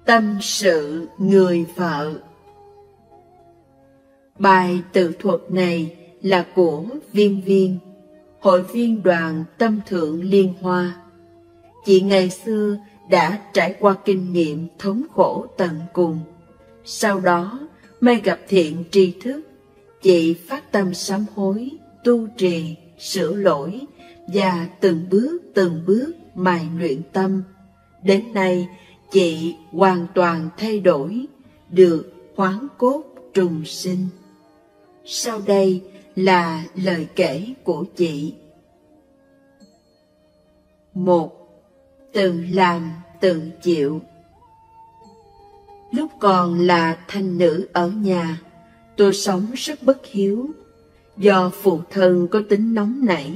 Speaker 1: Tâm sự người vợ. Bài tự thuật này là của Viên Viên, hội viên đoàn Tâm Thượng Liên Hoa. Chị ngày xưa đã trải qua kinh nghiệm thống khổ tận cùng. Sau đó may gặp thiện tri thức, chị phát tâm sám hối, tu trì, sửa lỗi và từng bước mài luyện tâm. Đến nay chị hoàn toàn thay đổi, được hoán cốt trùng sinh. Sau đây là lời kể của chị. 1. Tự làm tự chịu. Lúc còn là thanh nữ ở nhà, tôi sống rất bất hiếu. Do phụ thân có tính nóng nảy,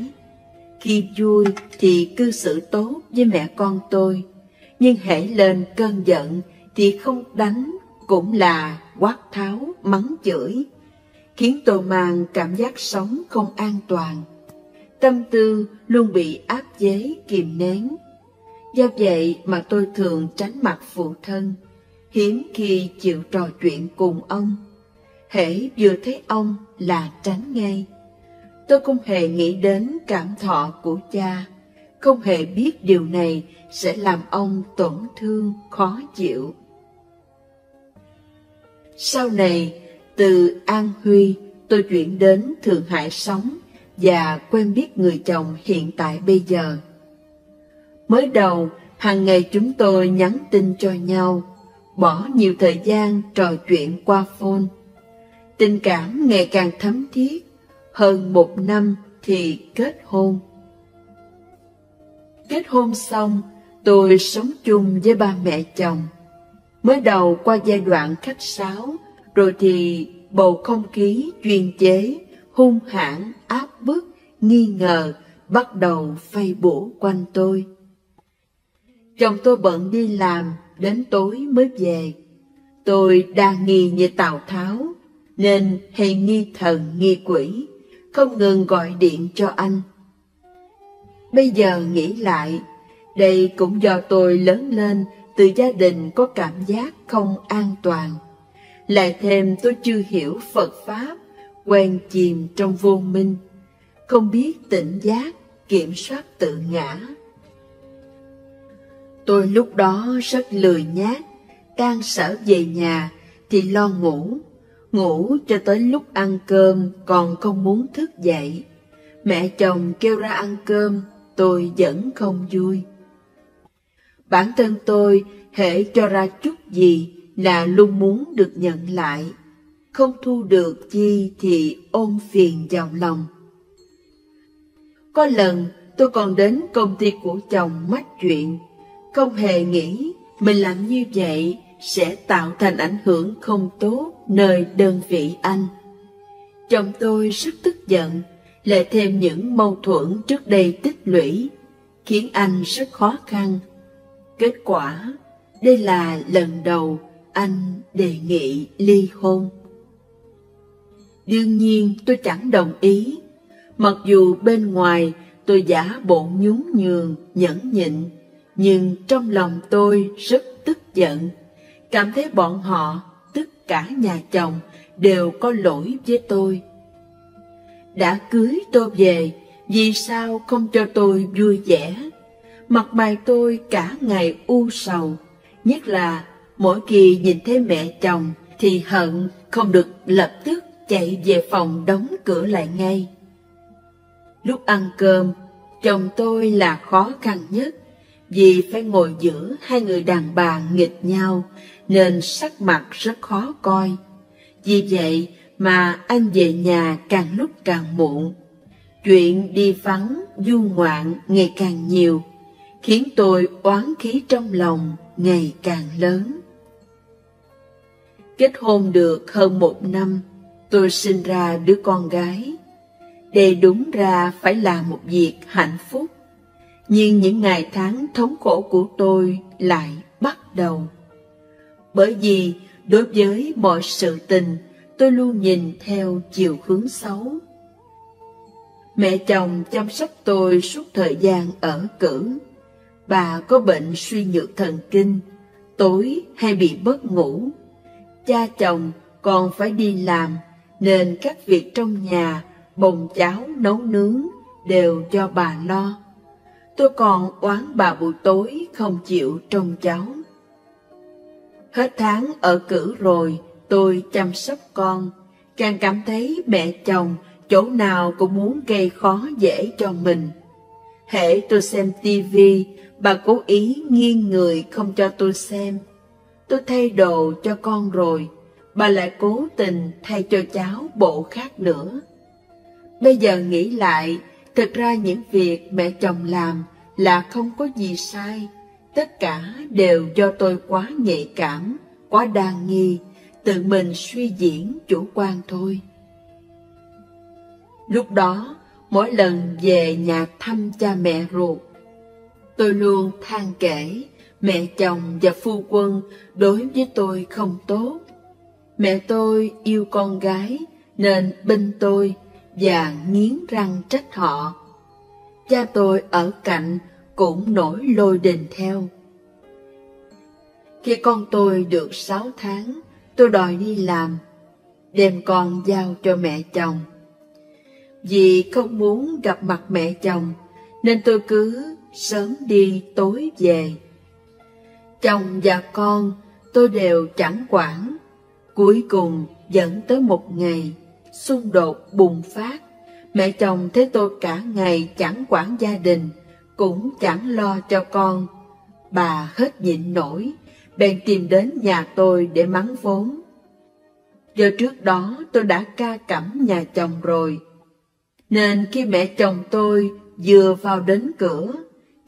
Speaker 1: khi vui thì cư xử tốt với mẹ con tôi, nhưng hễ lên cơn giận thì không đánh cũng là quát tháo, mắng chửi, khiến tôi mang cảm giác sống không an toàn. Tâm tư luôn bị áp chế kìm nén. Do vậy mà tôi thường tránh mặt phụ thân, hiếm khi chịu trò chuyện cùng ông. Hễ vừa thấy ông là tránh ngay. Tôi không hề nghĩ đến cảm thọ của cha, không hề biết điều này sẽ làm ông tổn thương, khó chịu. Sau này, từ An Huy, tôi chuyển đến Thượng Hải sống và quen biết người chồng hiện tại bây giờ. Mới đầu, hàng ngày chúng tôi nhắn tin cho nhau, bỏ nhiều thời gian trò chuyện qua phone. Tình cảm ngày càng thấm thiết, hơn 1 năm thì kết hôn. Kết hôn xong, tôi sống chung với ba mẹ chồng. Mới đầu qua giai đoạn khách sáo, rồi thì bầu không khí chuyên chế, hung hãn, áp bức, nghi ngờ bắt đầu vây bủa quanh tôi. Chồng tôi bận đi làm, đến tối mới về. Tôi đa nghi như Tào Tháo, nên hay nghi thần nghi quỷ, không ngừng gọi điện cho anh. Bây giờ nghĩ lại, đây cũng do tôi lớn lên từ gia đình có cảm giác không an toàn. Lại thêm tôi chưa hiểu Phật Pháp, quen chìm trong vô minh, không biết tỉnh giác, kiểm soát tự ngã. Tôi lúc đó rất lười nhác, tan sở về nhà thì lo ngủ, ngủ cho tới lúc ăn cơm còn không muốn thức dậy. Mẹ chồng kêu ra ăn cơm, tôi vẫn không vui. Bản thân tôi hễ cho ra chút gì là luôn muốn được nhận lại, không thu được chi thì ôm phiền vào lòng. Có lần tôi còn đến công ty của chồng mách chuyện, không hề nghĩ mình làm như vậy sẽ tạo thành ảnh hưởng không tốt nơi đơn vị anh. Chồng tôi rất tức giận, lại thêm những mâu thuẫn trước đây tích lũy, khiến anh rất khó khăn. Kết quả, đây là lần đầu anh đề nghị ly hôn. Đương nhiên tôi chẳng đồng ý, mặc dù bên ngoài tôi giả bộ nhún nhường, nhẫn nhịn, nhưng trong lòng tôi rất tức giận, cảm thấy bọn họ, tất cả nhà chồng, đều có lỗi với tôi. Đã cưới tôi về, vì sao không cho tôi vui vẻ? Mặt mày tôi cả ngày u sầu, nhất là mỗi khi nhìn thấy mẹ chồng thì hận không được lập tức chạy về phòng đóng cửa lại ngay. Lúc ăn cơm, chồng tôi là khó khăn nhất, vì phải ngồi giữa hai người đàn bà nghịch nhau nên sắc mặt rất khó coi. Vì vậy mà anh về nhà càng lúc càng muộn. Chuyện đi vắng, du ngoạn ngày càng nhiều, khiến tôi oán khí trong lòng ngày càng lớn. Kết hôn được hơn 1 năm, tôi sinh ra đứa con gái. Đây đúng ra phải là một việc hạnh phúc, nhưng những ngày tháng thống khổ của tôi lại bắt đầu. Bởi vì đối với mọi sự tình, tôi luôn nhìn theo chiều hướng xấu. Mẹ chồng chăm sóc tôi suốt thời gian ở cữ. Bà có bệnh suy nhược thần kinh, tối hay bị mất ngủ. Cha chồng còn phải đi làm, nên các việc trong nhà, bồng cháo, nấu nướng đều do bà lo. Tôi còn oán bà buổi tối không chịu trông cháu. Hết tháng ở cữ rồi, tôi chăm sóc con, càng cảm thấy mẹ chồng chỗ nào cũng muốn gây khó dễ cho mình. Hễ tôi xem tivi, bà cố ý nghiêng người không cho tôi xem. Tôi thay đồ cho con rồi, bà lại cố tình thay cho cháu bộ khác nữa. Bây giờ nghĩ lại, thực ra những việc mẹ chồng làm là không có gì sai. Tất cả đều do tôi quá nhạy cảm, quá đa nghi, tự mình suy diễn chủ quan thôi. Lúc đó, mỗi lần về nhà thăm cha mẹ ruột, tôi luôn than kể mẹ chồng và phu quân đối với tôi không tốt. Mẹ tôi yêu con gái nên binh tôi và nghiến răng trách họ. Cha tôi ở cạnh cũng nổi lôi đình theo. Khi con tôi được 6 tháng, tôi đòi đi làm, đem con giao cho mẹ chồng. Vì không muốn gặp mặt mẹ chồng, nên tôi cứ sớm đi tối về. Chồng và con tôi đều chẳng quản. Cuối cùng dẫn tới một ngày, xung đột bùng phát. Mẹ chồng thấy tôi cả ngày chẳng quản gia đình, cũng chẳng lo cho con. Bà hết nhịn nổi, bèn tìm đến nhà tôi để mắng vốn. Do trước đó tôi đã ca cẩm nhà chồng rồi, nên khi mẹ chồng tôi vừa vào đến cửa,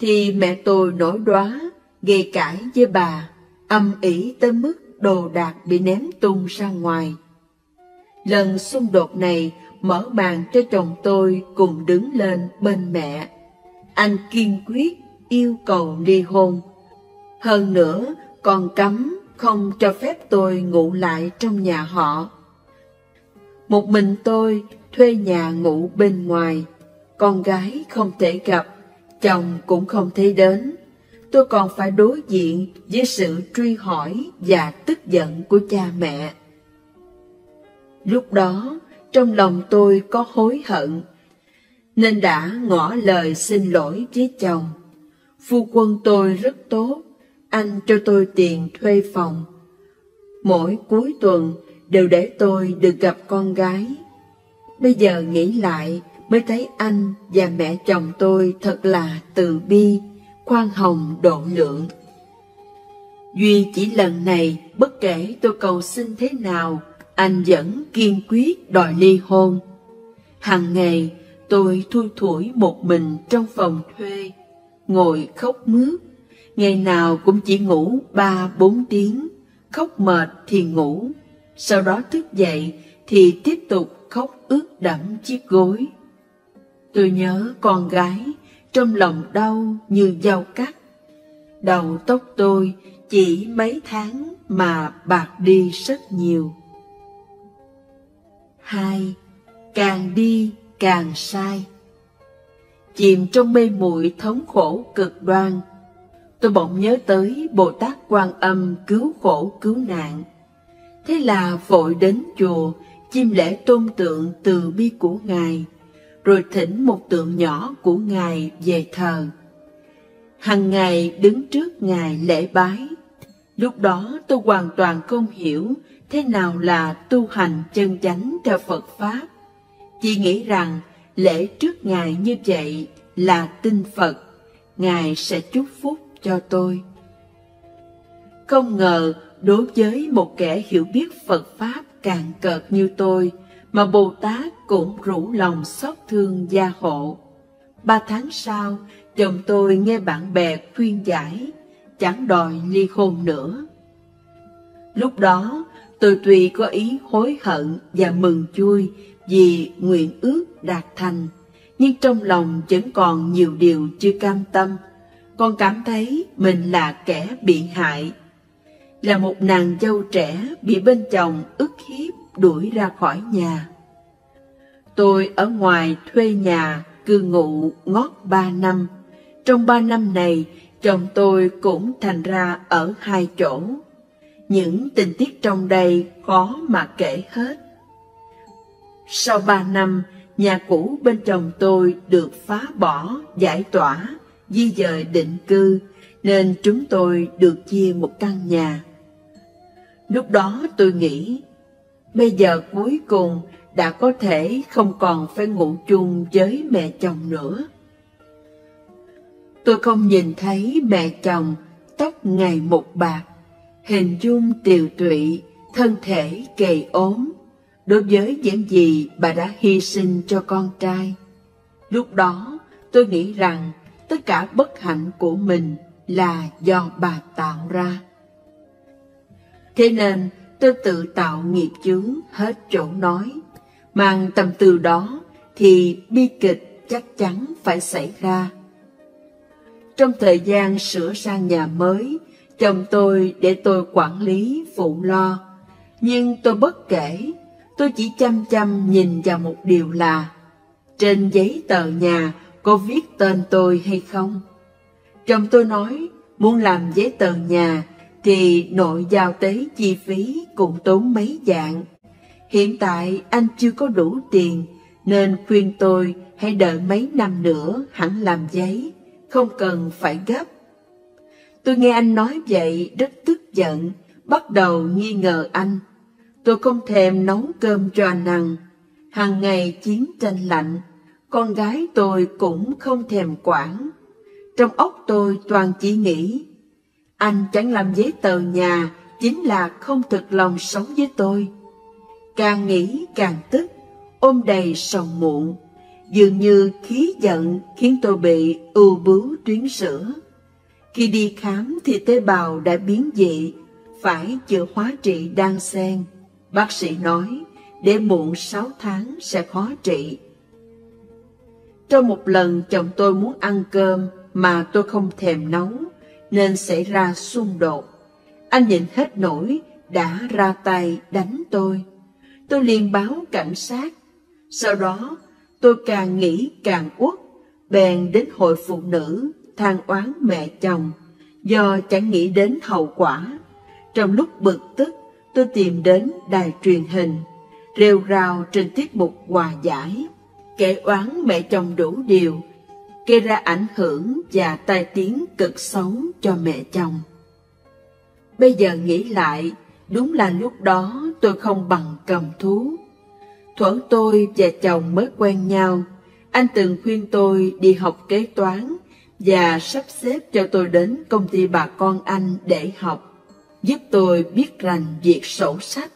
Speaker 1: thì mẹ tôi nổi đoá, gây cãi với bà, âm ỉ tới mức đồ đạc bị ném tung ra ngoài. Lần xung đột này mở màn cho chồng tôi cùng đứng lên bên mẹ. Anh kiên quyết yêu cầu ly hôn. Hơn nữa còn cấm không cho phép tôi ngụ lại trong nhà họ. Một mình tôi thuê nhà ngủ bên ngoài, con gái không thể gặp, chồng cũng không thể đến. Tôi còn phải đối diện với sự truy hỏi và tức giận của cha mẹ. Lúc đó, trong lòng tôi có hối hận, nên đã ngỏ lời xin lỗi với chồng. Phu quân tôi rất tốt, anh cho tôi tiền thuê phòng. Mỗi cuối tuần đều để tôi được gặp con gái. Bây giờ nghĩ lại mới thấy anh và mẹ chồng tôi thật là từ bi, khoan hồng độ lượng. Duy chỉ lần này, bất kể tôi cầu xin thế nào, anh vẫn kiên quyết đòi ly hôn. Hằng ngày tôi thui thủi một mình trong phòng thuê, ngồi khóc mướt. Ngày nào cũng chỉ ngủ 3-4 tiếng, khóc mệt thì ngủ, sau đó thức dậy thì tiếp tục khóc ướt đẫm chiếc gối. Tôi nhớ con gái, trong lòng đau như dao cắt. Đầu tóc tôi chỉ mấy tháng mà bạc đi rất nhiều. 2. Càng đi càng sai. Chìm trong mê muội thống khổ cực đoan, tôi bỗng nhớ tới Bồ Tát Quan Âm cứu khổ cứu nạn. Thế là vội đến chùa chiêm lễ tôn tượng từ bi của Ngài, rồi thỉnh một tượng nhỏ của Ngài về thờ. Hằng ngày đứng trước Ngài lễ bái. Lúc đó tôi hoàn toàn không hiểu thế nào là tu hành chân chánh theo Phật Pháp. Chỉ nghĩ rằng lễ trước Ngài như vậy là tin Phật, Ngài sẽ chúc phúc cho tôi. Không ngờ đối với một kẻ hiểu biết Phật Pháp cạn cợt như tôi, mà Bồ Tát cũng rủ lòng xót thương gia hộ. 3 tháng sau, chồng tôi nghe bạn bè khuyên giải, chẳng đòi ly hôn nữa. Lúc đó, tôi tuy có ý hối hận và mừng vui vì nguyện ước đạt thành, nhưng trong lòng vẫn còn nhiều điều chưa cam tâm. Con cảm thấy mình là kẻ bị hại, là một nàng dâu trẻ bị bên chồng ức hiếp đuổi ra khỏi nhà. Tôi ở ngoài thuê nhà cư ngụ ngót 3 năm. Trong 3 năm này, chồng tôi cũng thành ra ở 2 chỗ. Những tình tiết trong đây khó mà kể hết. Sau 3 năm, nhà cũ bên chồng tôi được phá bỏ, giải tỏa, di dời định cư, nên chúng tôi được chia một căn nhà. Lúc đó tôi nghĩ, bây giờ cuối cùng đã có thể không còn phải ngủ chung với mẹ chồng nữa. Tôi không nhìn thấy mẹ chồng, tóc ngày một bạc, hình dung tiều tụy, thân thể gầy ốm, đối với những gì bà đã hy sinh cho con trai. Lúc đó tôi nghĩ rằng tất cả bất hạnh của mình là do bà tạo ra. Thế nên tôi tự tạo nghiệp chướng hết chỗ nói. Mang tâm tư đó thì bi kịch chắc chắn phải xảy ra. Trong thời gian sửa sang nhà mới, chồng tôi để tôi quản lý phụ lo. Nhưng tôi bất kể, tôi chỉ chăm chăm nhìn vào một điều là trên giấy tờ nhà có viết tên tôi hay không. Chồng tôi nói muốn làm giấy tờ nhà thì nội giao tế chi phí cũng tốn mấy vạn. Hiện tại anh chưa có đủ tiền, nên khuyên tôi hãy đợi mấy năm nữa hẳn làm giấy, không cần phải gấp. Tôi nghe anh nói vậy rất tức giận, bắt đầu nghi ngờ anh. Tôi không thèm nấu cơm cho anh ăn. Hàng ngày chiến tranh lạnh, con gái tôi cũng không thèm quản. Trong óc tôi toàn chỉ nghĩ, anh chẳng làm giấy tờ nhà chính là không thực lòng sống với tôi. Càng nghĩ càng tức, ôm đầy sầu muộn. Dường như khí giận khiến tôi bị ù bướu tuyến sữa. Khi đi khám thì tế bào đã biến dị, phải chữa hóa trị đan xen. Bác sĩ nói, để muộn 6 tháng sẽ khó trị. Trong một lần chồng tôi muốn ăn cơm mà tôi không thèm nấu, nên xảy ra xung đột. Anh nhịn hết nổi, đã ra tay đánh tôi. Tôi liền báo cảnh sát. Sau đó, tôi càng nghĩ càng uất, bèn đến hội phụ nữ, than oán mẹ chồng, do chẳng nghĩ đến hậu quả. Trong lúc bực tức, tôi tìm đến đài truyền hình, rêu rao trên tiết mục hòa giải, kể oán mẹ chồng đủ điều, gây ra ảnh hưởng và tai tiếng cực xấu cho mẹ chồng. Bây giờ nghĩ lại, đúng là lúc đó tôi không bằng cầm thú. Thuở tôi và chồng mới quen nhau, anh từng khuyên tôi đi học kế toán và sắp xếp cho tôi đến công ty bà con anh để học, giúp tôi biết rành việc sổ sách.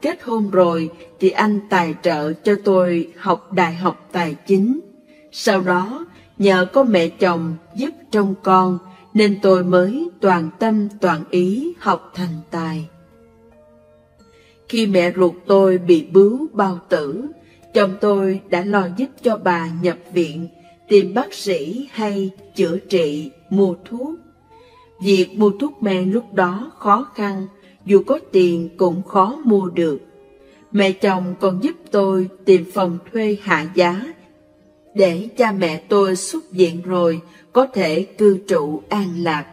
Speaker 1: Kết hôn rồi thì anh tài trợ cho tôi học đại học tài chính. Sau đó, nhờ có mẹ chồng giúp trông con, nên tôi mới toàn tâm toàn ý học thành tài. Khi mẹ ruột tôi bị bướu bao tử, chồng tôi đã lo giúp cho bà nhập viện, tìm bác sĩ hay chữa trị, mua thuốc. Việc mua thuốc men lúc đó khó khăn, dù có tiền cũng khó mua được. Mẹ chồng còn giúp tôi tìm phòng thuê hạ giá, để cha mẹ tôi xuất viện rồi có thể cư trụ an lạc.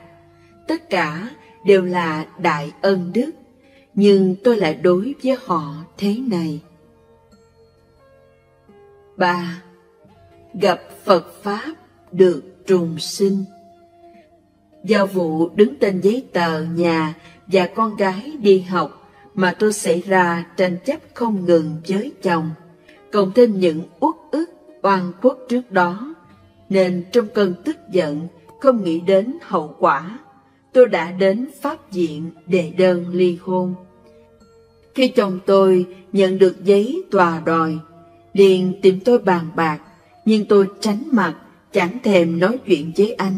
Speaker 1: Tất cả đều là đại ân đức, nhưng tôi lại đối với họ thế này. 3. Gặp Phật Pháp được trùng sinh. Do vụ đứng tên giấy tờ nhà và con gái đi học mà tôi xảy ra tranh chấp không ngừng với chồng, cộng thêm những uất ức oan khuất trước đó, nên trong cơn tức giận không nghĩ đến hậu quả, tôi đã đến pháp viện đệ đơn ly hôn. Khi chồng tôi nhận được giấy tòa đòi, liền tìm tôi bàn bạc, nhưng tôi tránh mặt, chẳng thèm nói chuyện với anh.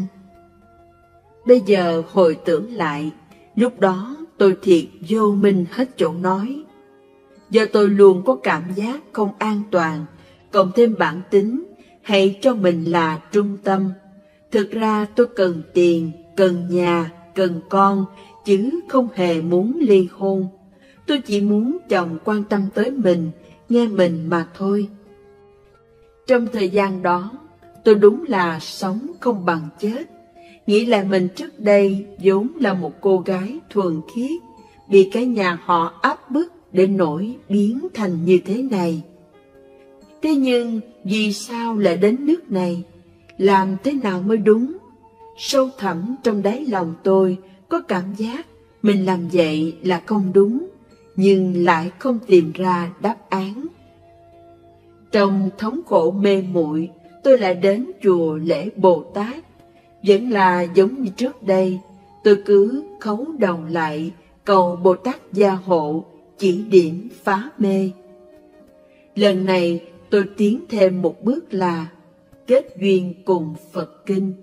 Speaker 1: Bây giờ hồi tưởng lại, lúc đó tôi thiệt vô minh hết chỗ nói. Do tôi luôn có cảm giác không an toàn, cộng thêm bản tính hay cho mình là trung tâm. Thực ra tôi cần tiền, cần nhà, cần con, chứ không hề muốn ly hôn. Tôi chỉ muốn chồng quan tâm tới mình, nghe mình mà thôi. Trong thời gian đó, tôi đúng là sống không bằng chết. Nghĩ lại mình trước đây vốn là một cô gái thuần khiết, bị cái nhà họ áp bức đến nỗi biến thành như thế này. Thế nhưng vì sao lại đến nước này? Làm thế nào mới đúng? Sâu thẳm trong đáy lòng tôi có cảm giác mình làm vậy là không đúng, nhưng lại không tìm ra đáp án. Trong thống khổ mê muội, tôi lại đến chùa lễ Bồ Tát. Vẫn là giống như trước đây, tôi cứ khấu đầu lại cầu Bồ Tát gia hộ, chỉ điểm phá mê. Lần này tôi tiến thêm một bước là kết duyên cùng Phật Kinh.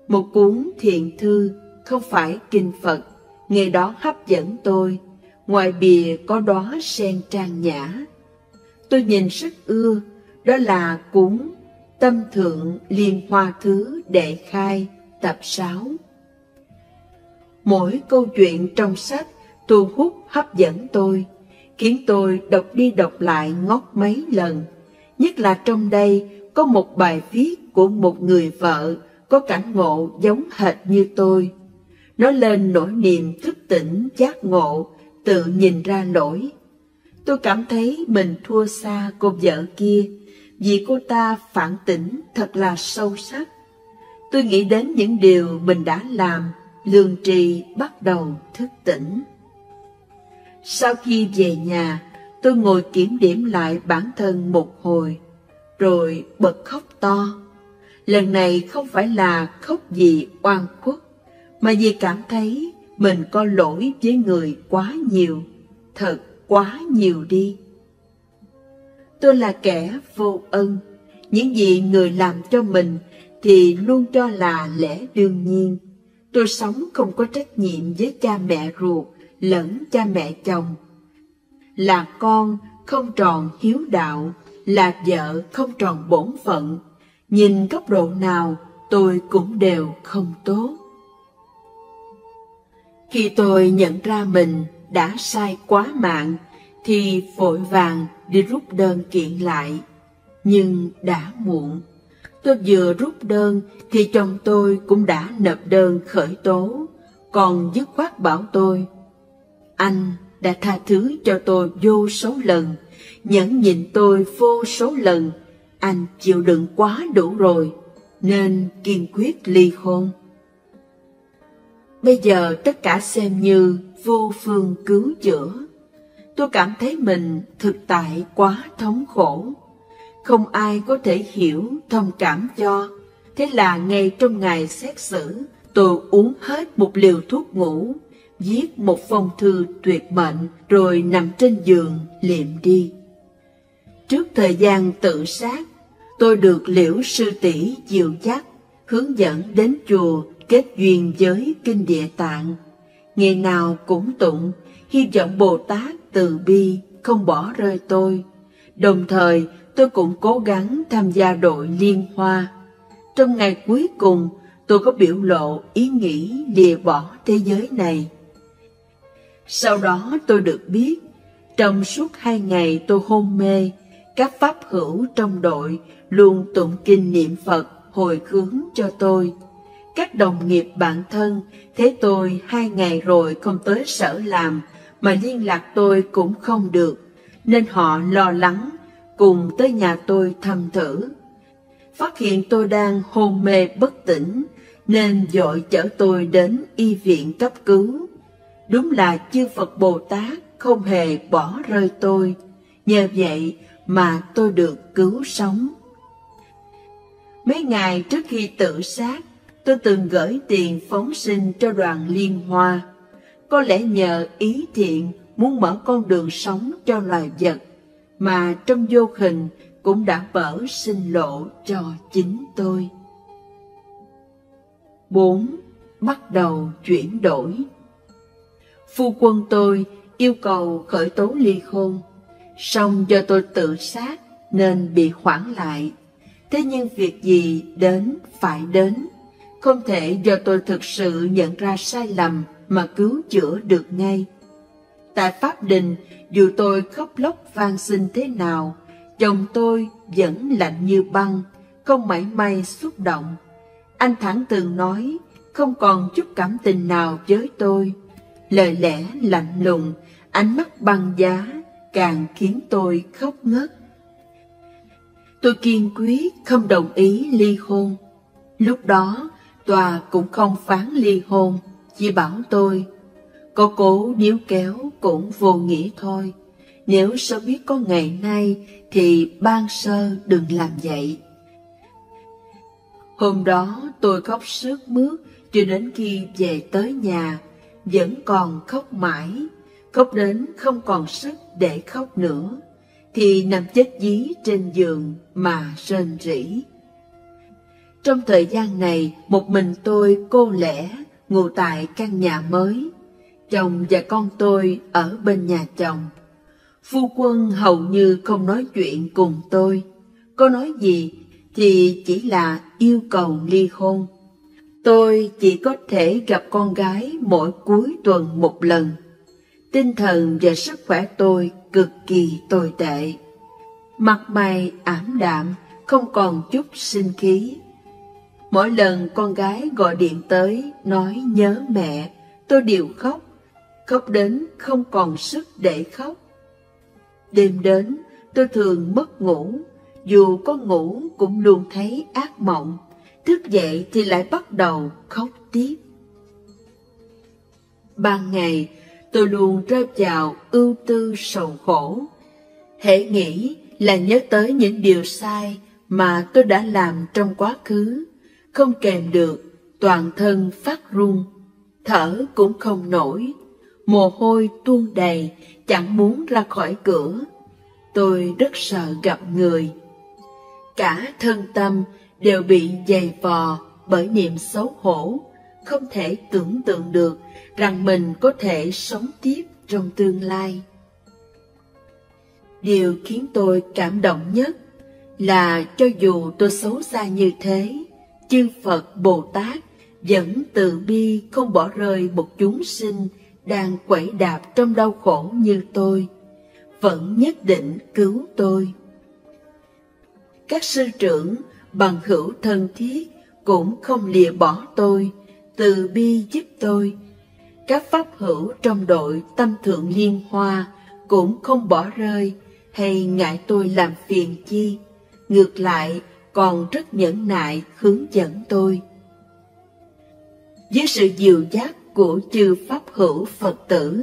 Speaker 1: Một cuốn thiện thư, không phải kinh Phật, ngày đó hấp dẫn tôi. Ngoài bìa có đóa sen trang nhã. Tôi nhìn rất ưa, đó là cuốn Tâm Thượng Liên Hoa Thứ Đệ Khai tập 6. Mỗi câu chuyện trong sách thu hút hấp dẫn tôi, khiến tôi đọc đi đọc lại ngót mấy lần. Nhất là trong đây có một bài viết của một người vợ có cảnh ngộ giống hệt như tôi. Nói lên nỗi niềm thức tỉnh giác ngộ, tự nhìn ra lỗi. Tôi cảm thấy mình thua xa cô vợ kia, vì cô ta phản tỉnh thật là sâu sắc. Tôi nghĩ đến những điều mình đã làm, lương tri bắt đầu thức tỉnh. Sau khi về nhà, tôi ngồi kiểm điểm lại bản thân một hồi, rồi bật khóc to. Lần này không phải là khóc vì oan khuất, mà vì cảm thấy mình có lỗi với người quá nhiều, thật quá nhiều đi. Tôi là kẻ vô ân, những gì người làm cho mình thì luôn cho là lẽ đương nhiên. Tôi sống không có trách nhiệm với cha mẹ ruột lẫn cha mẹ chồng. Là con không tròn hiếu đạo, là vợ không tròn bổn phận. Nhìn góc độ nào tôi cũng đều không tốt. Khi tôi nhận ra mình đã sai quá mạng thì vội vàng đi rút đơn kiện lại. Nhưng đã muộn. Tôi vừa rút đơn thì chồng tôi cũng đã nộp đơn khởi tố, còn dứt khoát bảo tôi: anh đã tha thứ cho tôi vô số lần, nhẫn nhịn tôi vô số lần, anh chịu đựng quá đủ rồi, nên kiên quyết ly hôn. Bây giờ tất cả xem như vô phương cứu chữa. Tôi cảm thấy mình thực tại quá thống khổ, không ai có thể hiểu, thông cảm cho. Thế là ngay trong ngày xét xử, tôi uống hết một liều thuốc ngủ, viết một phong thư tuyệt mệnh, rồi nằm trên giường liệm đi. Trước thời gian tự sát, tôi được Liễu sư tỷ dìu dắt, hướng dẫn đến chùa kết duyên với Kinh Địa Tạng. Ngày nào cũng tụng, hy vọng Bồ Tát từ bi không bỏ rơi tôi. Đồng thời, tôi cũng cố gắng tham gia đội Liên Hoa. Trong ngày cuối cùng, tôi có biểu lộ ý nghĩ lìa bỏ thế giới này. Sau đó tôi được biết, trong suốt 2 ngày tôi hôn mê, các pháp hữu trong đội luôn tụng kinh niệm Phật hồi hướng cho tôi. Các đồng nghiệp bạn thân thấy tôi 2 ngày rồi không tới sở làm, mà liên lạc tôi cũng không được, nên họ lo lắng cùng tới nhà tôi thăm thử. Phát hiện tôi đang hôn mê bất tỉnh, nên vội chở tôi đến y viện cấp cứu. Đúng là chư Phật Bồ Tát không hề bỏ rơi tôi, nhờ vậy mà tôi được cứu sống. Mấy ngày trước khi tự sát, tôi từng gửi tiền phóng sinh cho đoàn Liên Hoa. Có lẽ nhờ ý thiện muốn mở con đường sống cho loài vật, mà trong vô hình cũng đã mở sinh lộ cho chính tôi. 4. Bắt đầu chuyển đổi. Phu quân tôi yêu cầu khởi tố ly hôn, song do tôi tự sát nên bị hoãn lại. Thế nhưng việc gì đến phải đến, không thể do tôi thực sự nhận ra sai lầm mà cứu chữa được ngay. Tại Pháp Đình, dù tôi khóc lóc van xin thế nào, chồng tôi vẫn lạnh như băng, không mảy may xúc động. Anh thẳng thừng nói không còn chút cảm tình nào với tôi. Lời lẽ lạnh lùng, ánh mắt băng giá càng khiến tôi khóc ngất. Tôi kiên quyết không đồng ý ly hôn. Lúc đó, tòa cũng không phán ly hôn, chỉ bảo tôi có cố níu kéo cũng vô nghĩa thôi. Nếu sớm biết có ngày nay thì ban sơ đừng làm vậy. Hôm đó tôi khóc sướt mướt cho đến khi về tới nhà, vẫn còn khóc mãi, khóc đến không còn sức để khóc nữa, thì nằm chết dí trên giường mà rên rỉ. Trong thời gian này, một mình tôi cô lẻ ngủ tại căn nhà mới. Chồng và con tôi ở bên nhà chồng. Phu quân hầu như không nói chuyện cùng tôi. Có nói gì thì chỉ là yêu cầu ly hôn. Tôi chỉ có thể gặp con gái mỗi cuối tuần một lần. Tinh thần và sức khỏe tôi cực kỳ tồi tệ. Mặt mày ảm đạm, không còn chút sinh khí. Mỗi lần con gái gọi điện tới nói nhớ mẹ, tôi đều khóc, khóc đến không còn sức để khóc. Đêm đến, tôi thường mất ngủ, dù có ngủ cũng luôn thấy ác mộng, thức dậy thì lại bắt đầu khóc tiếp. Ban ngày, tôi luôn rơi vào ưu tư sầu khổ. Hễ nghĩ là nhớ tới những điều sai mà tôi đã làm trong quá khứ, không kèm được, toàn thân phát run. thở cũng không nổi, mồ hôi tuôn đầy, chẳng muốn ra khỏi cửa. Tôi rất sợ gặp người. Cả thân tâm đều bị dày vò bởi niềm xấu hổ, không thể tưởng tượng được rằng mình có thể sống tiếp trong tương lai. Điều khiến tôi cảm động nhất là cho dù tôi xấu xa như thế, chư Phật Bồ Tát vẫn từ bi không bỏ rơi một chúng sinh đang quẩy đạp trong đau khổ như tôi, vẫn nhất định cứu tôi. Các sư trưởng, bằng hữu thân thiết cũng không lìa bỏ tôi, từ bi giúp tôi. Các pháp hữu trong đội Tâm Thượng Liên Hoa cũng không bỏ rơi hay ngại tôi làm phiền chi, ngược lại còn rất nhẫn nại hướng dẫn tôi. Với sự dìu dắt của chư pháp hữu Phật tử,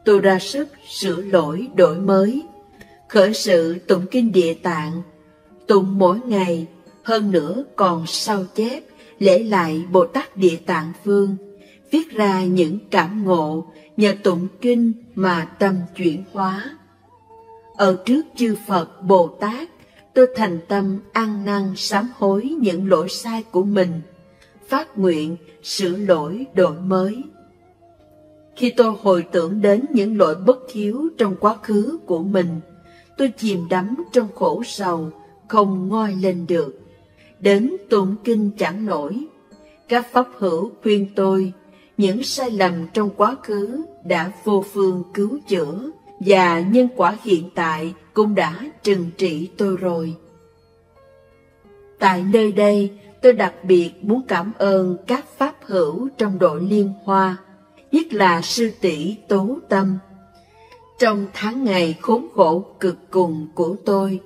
Speaker 1: tôi ra sức sửa lỗi đổi mới, khởi sự tụng kinh Địa Tạng, tụng mỗi ngày, hơn nữa còn sao chép lễ lại Bồ Tát Địa Tạng Vương, viết ra những cảm ngộ nhờ tụng kinh mà tâm chuyển hóa. Ở trước chư Phật Bồ Tát, tôi thành tâm ăn năn sám hối những lỗi sai của mình, phát nguyện sửa lỗi đổi mới. Khi tôi hồi tưởng đến những lỗi bất hiếu trong quá khứ của mình, tôi chìm đắm trong khổ sầu, không ngoi lên được. Đến tụng kinh chẳng nổi. Các pháp hữu khuyên tôi, những sai lầm trong quá khứ đã vô phương cứu chữa, và nhân quả hiện tại cũng đã trừng trị tôi rồi. Tại nơi đây, tôi đặc biệt muốn cảm ơn các pháp hữu trong đội Liên Hoa, nhất là sư tỷ Tố Tâm. Trong tháng ngày khốn khổ cực cùng của tôi,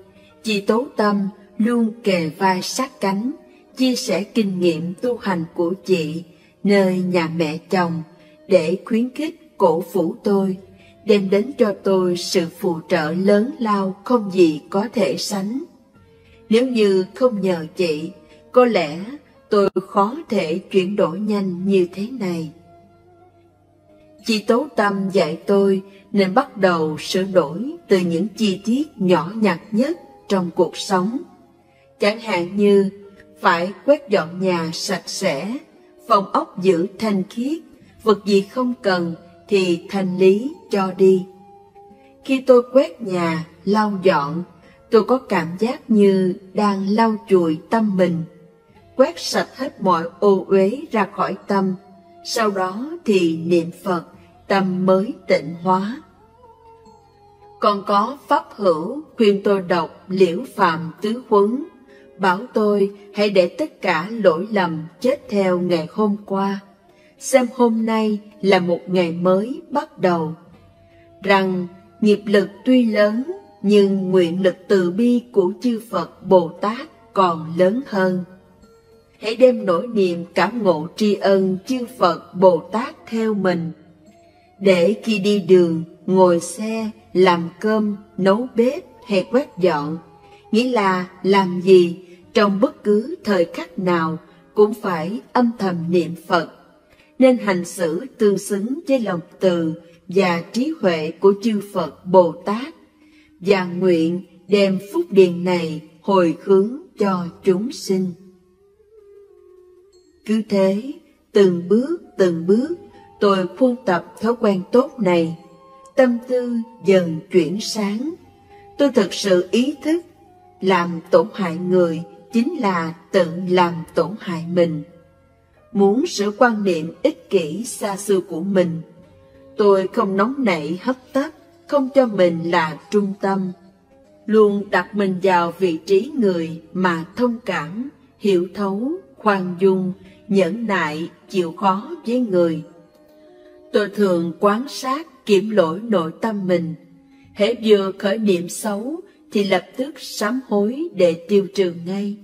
Speaker 1: chị Tố Tâm luôn kề vai sát cánh, chia sẻ kinh nghiệm tu hành của chị nơi nhà mẹ chồng để khuyến khích cổ vũ tôi, đem đến cho tôi sự phù trợ lớn lao không gì có thể sánh. Nếu như không nhờ chị, có lẽ tôi khó thể chuyển đổi nhanh như thế này. Chị Tố Tâm dạy tôi nên bắt đầu sửa đổi từ những chi tiết nhỏ nhặt nhất trong cuộc sống. Chẳng hạn như phải quét dọn nhà sạch sẽ, phòng ốc giữ thanh khiết, vật gì không cần thì thanh lý cho đi. Khi tôi quét nhà, lau dọn, tôi có cảm giác như đang lau chùi tâm mình, quét sạch hết mọi ô uế ra khỏi tâm, sau đó thì niệm Phật, tâm mới tịnh hóa. Còn có pháp hữu khuyên tôi đọc Liễu Phạm Tứ Huấn, bảo tôi hãy để tất cả lỗi lầm chết theo ngày hôm qua, xem hôm nay là một ngày mới bắt đầu, rằng nghiệp lực tuy lớn nhưng nguyện lực từ bi của chư Phật Bồ Tát còn lớn hơn. Hãy đem nỗi niềm cảm ngộ tri ân chư Phật Bồ Tát theo mình, để khi đi đường, ngồi xe, làm cơm, nấu bếp hay quét dọn, nghĩa là làm gì trong bất cứ thời khắc nào cũng phải âm thầm niệm Phật, nên hành xử tương xứng với lòng từ và trí huệ của chư Phật Bồ Tát, và nguyện đem phúc điền này hồi hướng cho chúng sinh. Cứ thế, từng bước, tôi khuôn tập thói quen tốt này, tâm tư dần chuyển sáng. Tôi thực sự ý thức, làm tổn hại người chính là tự làm tổn hại mình. Muốn sửa quan niệm ích kỷ xa xưa của mình, tôi không nóng nảy hấp tấp, không cho mình là trung tâm, luôn đặt mình vào vị trí người mà thông cảm, hiểu thấu, khoan dung, nhẫn nại, chịu khó với người. Tôi thường quan sát, kiểm lỗi nội tâm mình, hễ vừa khởi niệm xấu thì lập tức sám hối để tiêu trừ ngay.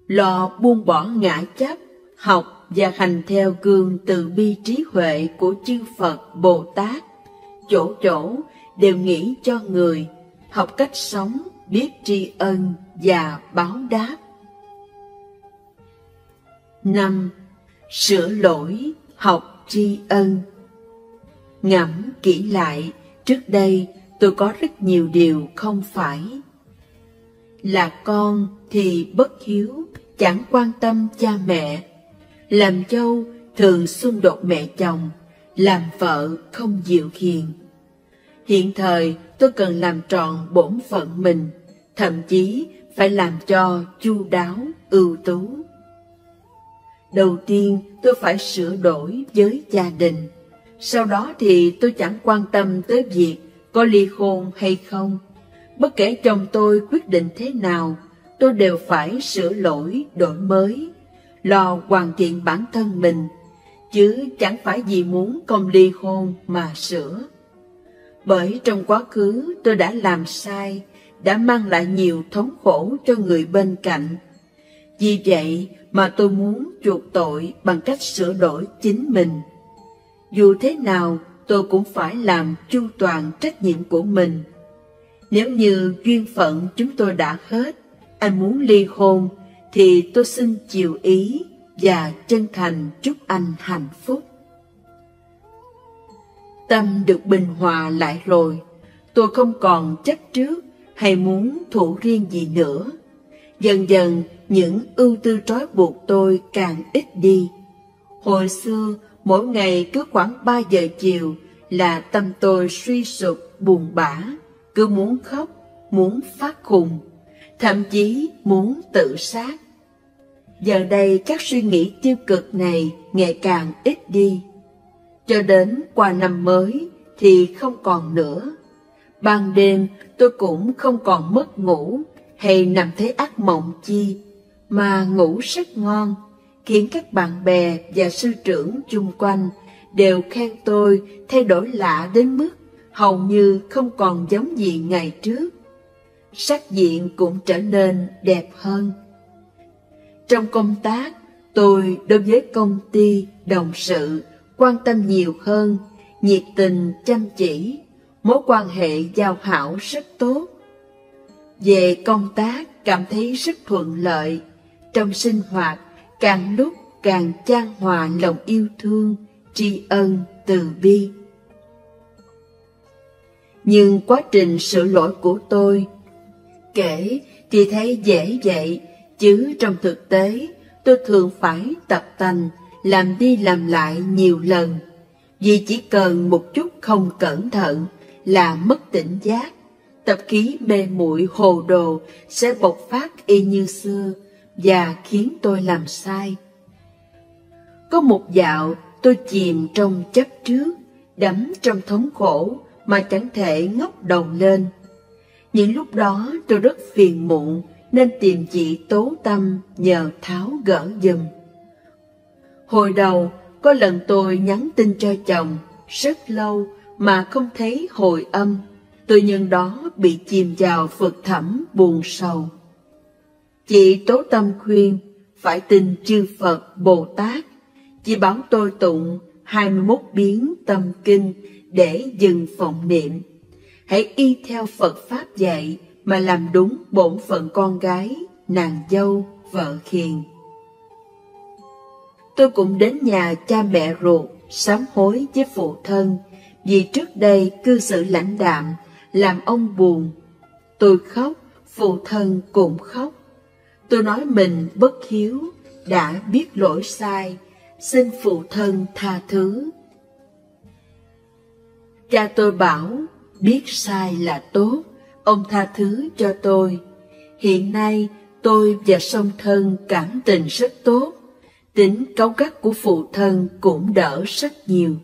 Speaker 1: Lo buông bỏ ngã chấp, học và hành theo gương từ bi trí huệ của chư Phật Bồ Tát, chỗ chỗ đều nghĩ cho người, học cách sống, biết tri ân và báo đáp. 5. Sửa lỗi, học tri ân. Ngẫm kỹ lại, trước đây tôi có rất nhiều điều không phải. Là con thì bất hiếu, chẳng quan tâm cha mẹ. Làm dâu thường xung đột mẹ chồng, làm vợ không dịu hiền. Hiện thời tôi cần làm tròn bổn phận mình, thậm chí phải làm cho chu đáo, ưu tú. Đầu tiên tôi phải sửa đổi với gia đình. Sau đó thì tôi chẳng quan tâm tới việc có ly hôn hay không. Bất kể chồng tôi quyết định thế nào, tôi đều phải sửa lỗi, đổi mới, lo hoàn thiện bản thân mình, chứ chẳng phải vì muốn không ly hôn mà sửa. Bởi trong quá khứ tôi đã làm sai, đã mang lại nhiều thống khổ cho người bên cạnh. Vì vậy mà tôi muốn chuộc tội bằng cách sửa đổi chính mình. Dù thế nào, tôi cũng phải làm chu toàn trách nhiệm của mình. Nếu như duyên phận chúng tôi đã hết, anh muốn ly hôn, thì tôi xin chiều ý và chân thành chúc anh hạnh phúc. Tâm được bình hòa lại rồi, tôi không còn chấp trước hay muốn thủ riêng gì nữa. Dần dần, những ưu tư trói buộc tôi càng ít đi. Hồi xưa, mỗi ngày cứ khoảng 3 giờ chiều là tâm tôi suy sụp, buồn bã, cứ muốn khóc, muốn phát khùng, thậm chí muốn tự sát. Giờ đây các suy nghĩ tiêu cực này ngày càng ít đi. Cho đến qua năm mới thì không còn nữa. Ban đêm tôi cũng không còn mất ngủ hay nằm thấy ác mộng chi, mà ngủ rất ngon, khiến các bạn bè và sư trưởng chung quanh đều khen tôi thay đổi lạ đến mức hầu như không còn giống gì ngày trước. Sắc diện cũng trở nên đẹp hơn. Trong công tác, tôi đối với công ty, đồng sự quan tâm nhiều hơn, nhiệt tình, chăm chỉ, mối quan hệ giao hảo rất tốt. Về công tác cảm thấy rất thuận lợi, trong sinh hoạt càng lúc càng chan hòa lòng yêu thương, tri ân, từ bi. Nhưng quá trình sửa lỗi của tôi, kể thì thấy dễ vậy, chứ trong thực tế tôi thường phải tập tành, làm đi làm lại nhiều lần, vì chỉ cần một chút không cẩn thận là mất tỉnh giác, tập khí mê muội hồ đồ sẽ bộc phát y như xưa và khiến tôi làm sai. Có một dạo tôi chìm trong chấp trước, đắm trong thống khổ mà chẳng thể ngóc đầu lên. Những lúc đó tôi rất phiền muộn nên tìm chị Tố Tâm nhờ tháo gỡ giùm. Hồi đầu có lần tôi nhắn tin cho chồng rất lâu mà không thấy hồi âm, tôi nhân đó bị chìm vào vực thẳm buồn sầu. Chị Tố Tâm khuyên phải tin chư Phật Bồ Tát. Chị bảo tôi tụng 21 biến tâm kinh để dừng vọng niệm. Hãy y theo Phật Pháp dạy mà làm đúng bổn phận con gái, nàng dâu, vợ hiền. Tôi cũng đến nhà cha mẹ ruột sám hối với phụ thân, vì trước đây cư xử lãnh đạm, làm ông buồn. Tôi khóc, phụ thân cũng khóc. Tôi nói mình bất hiếu, đã biết lỗi sai, xin phụ thân tha thứ. Cha tôi bảo, biết sai là tốt, ông tha thứ cho tôi. Hiện nay tôi và song thân cảm tình rất tốt, tính cáu gắt của phụ thân cũng đỡ rất nhiều.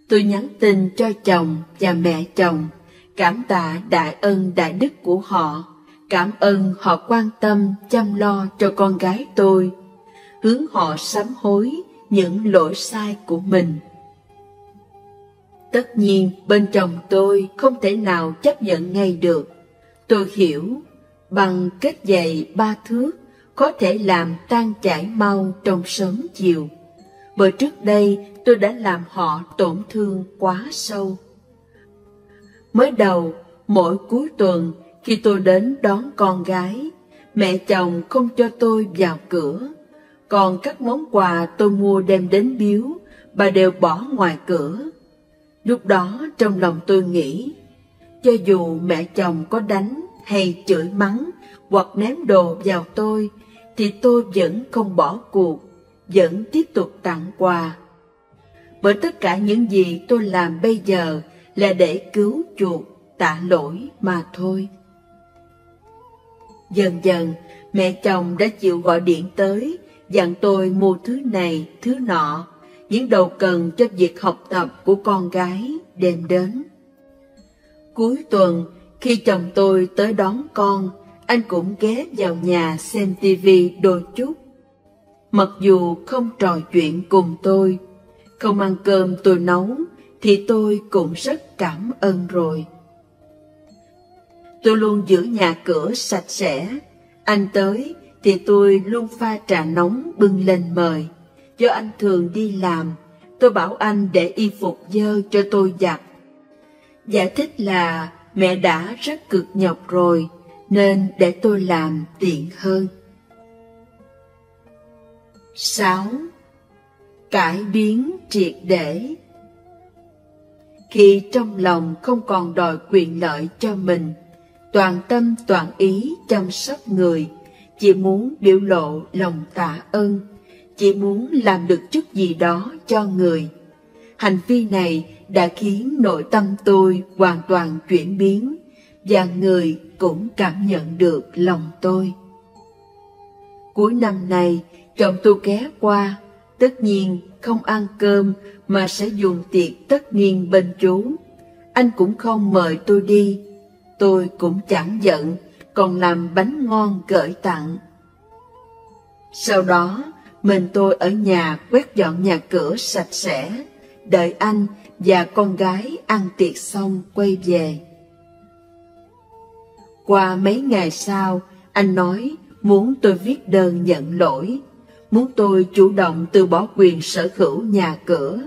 Speaker 1: Tôi nhắn tin cho chồng và mẹ chồng, cảm tạ đại ân đại đức của họ, cảm ơn họ quan tâm chăm lo cho con gái tôi, hướng họ sám hối những lỗi sai của mình. Tất nhiên bên chồng tôi không thể nào chấp nhận ngay được. Tôi hiểu, bằng kết giày 3 thước có thể làm tan chảy mau trong sớm chiều, bởi trước đây tôi đã làm họ tổn thương quá sâu. Mới đầu, mỗi cuối tuần khi tôi đến đón con gái, mẹ chồng không cho tôi vào cửa, còn các món quà tôi mua đem đến biếu bà đều bỏ ngoài cửa. Lúc đó trong lòng tôi nghĩ, cho dù mẹ chồng có đánh hay chửi mắng hoặc ném đồ vào tôi, thì tôi vẫn không bỏ cuộc, vẫn tiếp tục tặng quà. Bởi tất cả những gì tôi làm bây giờ là để cứu chuộc, tạ lỗi mà thôi. Dần dần, mẹ chồng đã chịu gọi điện tới, dặn tôi mua thứ này, thứ nọ, những đồ cần cho việc học tập của con gái đem đến. Cuối tuần, khi chồng tôi tới đón con, anh cũng ghé vào nhà xem tivi đôi chút. Mặc dù không trò chuyện cùng tôi, không ăn cơm tôi nấu, thì tôi cũng rất cảm ơn rồi. Tôi luôn giữ nhà cửa sạch sẽ. Anh tới thì tôi luôn pha trà nóng bưng lên mời. Do anh thường đi làm, tôi bảo anh để y phục dơ cho tôi giặt. Giải thích là mẹ đã rất cực nhọc rồi, nên để tôi làm tiện hơn. 6. Cải biến triệt để. Khi trong lòng không còn đòi quyền lợi cho mình, toàn tâm toàn ý chăm sóc người, chỉ muốn biểu lộ lòng tạ ơn, chỉ muốn làm được chút gì đó cho người. Hành vi này đã khiến nội tâm tôi hoàn toàn chuyển biến, và người cũng cảm nhận được lòng tôi. Cuối năm nay, chồng tôi ghé qua, tất nhiên không ăn cơm mà sẽ dùng tiệc tất niên bên chú. Anh cũng không mời tôi đi, tôi cũng chẳng giận, còn làm bánh ngon gửi tặng. Sau đó, mình tôi ở nhà quét dọn nhà cửa sạch sẽ, đợi anh và con gái ăn tiệc xong quay về. Qua mấy ngày sau, anh nói muốn tôi viết đơn nhận lỗi, muốn tôi chủ động từ bỏ quyền sở hữu nhà cửa.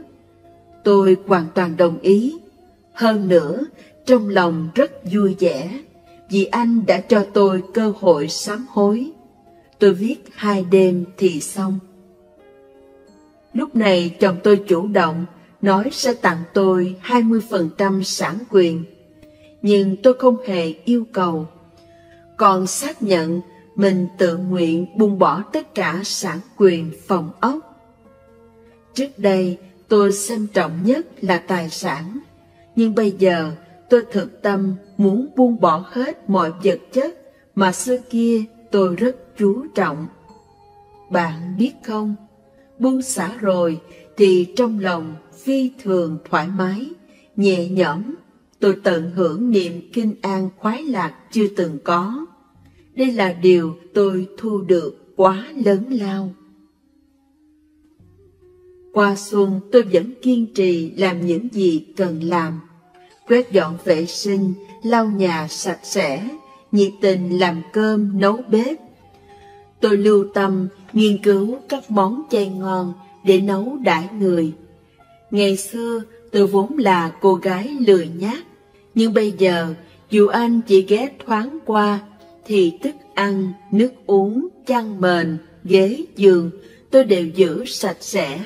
Speaker 1: Tôi hoàn toàn đồng ý. Hơn nữa, trong lòng rất vui vẻ, vì anh đã cho tôi cơ hội sám hối. Tôi viết 2 đêm thì xong. Lúc này chồng tôi chủ động nói sẽ tặng tôi 20% sản quyền, nhưng tôi không hề yêu cầu, còn xác nhận mình tự nguyện buông bỏ tất cả sản quyền phòng ốc. Trước đây tôi xem trọng nhất là tài sản, nhưng bây giờ tôi thực tâm muốn buông bỏ hết mọi vật chất mà xưa kia tôi rất chú trọng. Bạn biết không, buông xả rồi thì trong lòng phi thường thoải mái, nhẹ nhõm. Tôi tận hưởng niềm kinh an khoái lạc chưa từng có. Đây là điều tôi thu được quá lớn lao. Qua xuân tôi vẫn kiên trì làm những gì cần làm. Quét dọn vệ sinh, lau nhà sạch sẽ, nhiệt tình làm cơm, nấu bếp. Tôi lưu tâm nghiên cứu các món chay ngon để nấu đãi người. Ngày xưa tôi vốn là cô gái lười nhác, nhưng bây giờ dù anh chỉ ghé thoáng qua thì thức ăn, nước uống, chăn mền, ghế, giường tôi đều giữ sạch sẽ.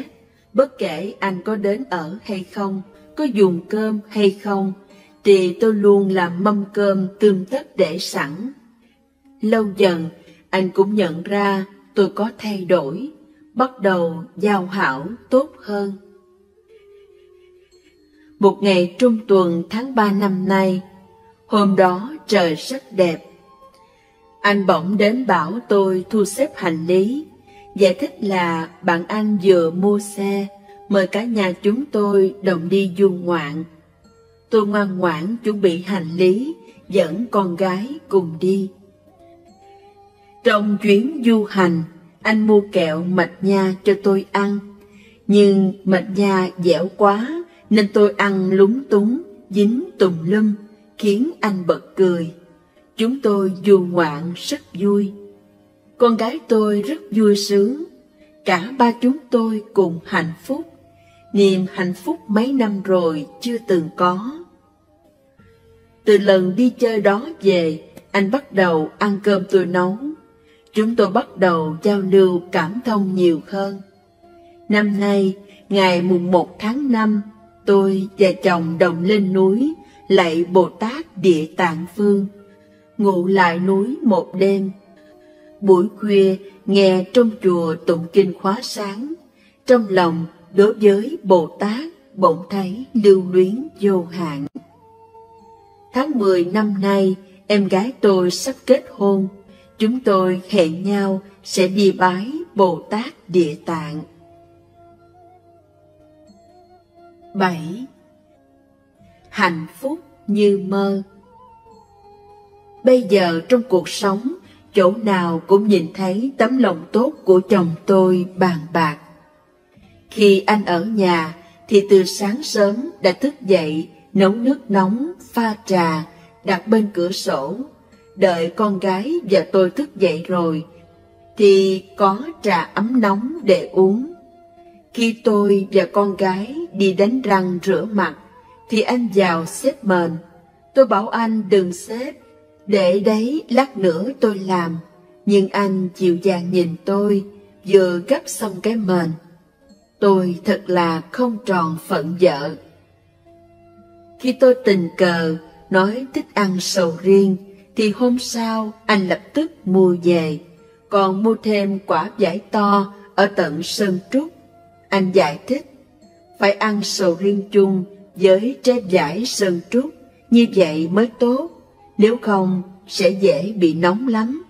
Speaker 1: Bất kể anh có đến ở hay không, có dùng cơm hay không, thì tôi luôn làm mâm cơm tươm tất để sẵn. Lâu dần, anh cũng nhận ra tôi có thay đổi, bắt đầu giao hảo tốt hơn. Một ngày trung tuần tháng 3 năm nay, hôm đó trời rất đẹp. Anh bỗng đến bảo tôi thu xếp hành lý, giải thích là bạn anh vừa mua xe, mời cả nhà chúng tôi đồng đi du ngoạn. Tôi ngoan ngoãn chuẩn bị hành lý, dẫn con gái cùng đi. Trong chuyến du hành, anh mua kẹo mạch nha cho tôi ăn, nhưng mạch nha dẻo quá nên tôi ăn lúng túng, dính tùm lum, khiến anh bật cười. Chúng tôi du ngoạn rất vui. Con gái tôi rất vui sướng. Cả ba chúng tôi cùng hạnh phúc. Niềm hạnh phúc mấy năm rồi chưa từng có. Từ lần đi chơi đó về, anh bắt đầu ăn cơm tôi nấu. Chúng tôi bắt đầu giao lưu cảm thông nhiều hơn. Năm nay, ngày mùng 1 tháng 5, tôi và chồng đồng lên núi lạy Bồ Tát Địa Tạng Vương, ngụ lại núi một đêm. Buổi khuya nghe trong chùa tụng kinh khóa sáng, trong lòng đối với Bồ Tát bỗng thấy lưu luyến vô hạn. Tháng 10 năm nay, em gái tôi sắp kết hôn. Chúng tôi hẹn nhau sẽ đi bái Bồ Tát Địa Tạng. 7. Hạnh phúc như mơ. Bây giờ trong cuộc sống, chỗ nào cũng nhìn thấy tấm lòng tốt của chồng tôi bàn bạc. Khi anh ở nhà thì từ sáng sớm đã thức dậy, nấu nước nóng, pha trà, đặt bên cửa sổ. Đợi con gái và tôi thức dậy rồi thì có trà ấm nóng để uống. Khi tôi và con gái đi đánh răng rửa mặt thì anh vào xếp mền. Tôi bảo anh đừng xếp, để đấy lát nữa tôi làm. Nhưng anh dịu dàng nhìn tôi, vừa gấp xong cái mền. Tôi thật là không tròn phận vợ. Khi tôi tình cờ nói thích ăn sầu riêng thì hôm sau anh lập tức mua về, còn mua thêm quả vải to ở tận Sơn Trúc. Anh giải thích, phải ăn sầu riêng chung với trái vải Sơn Trúc, như vậy mới tốt, nếu không sẽ dễ bị nóng lắm.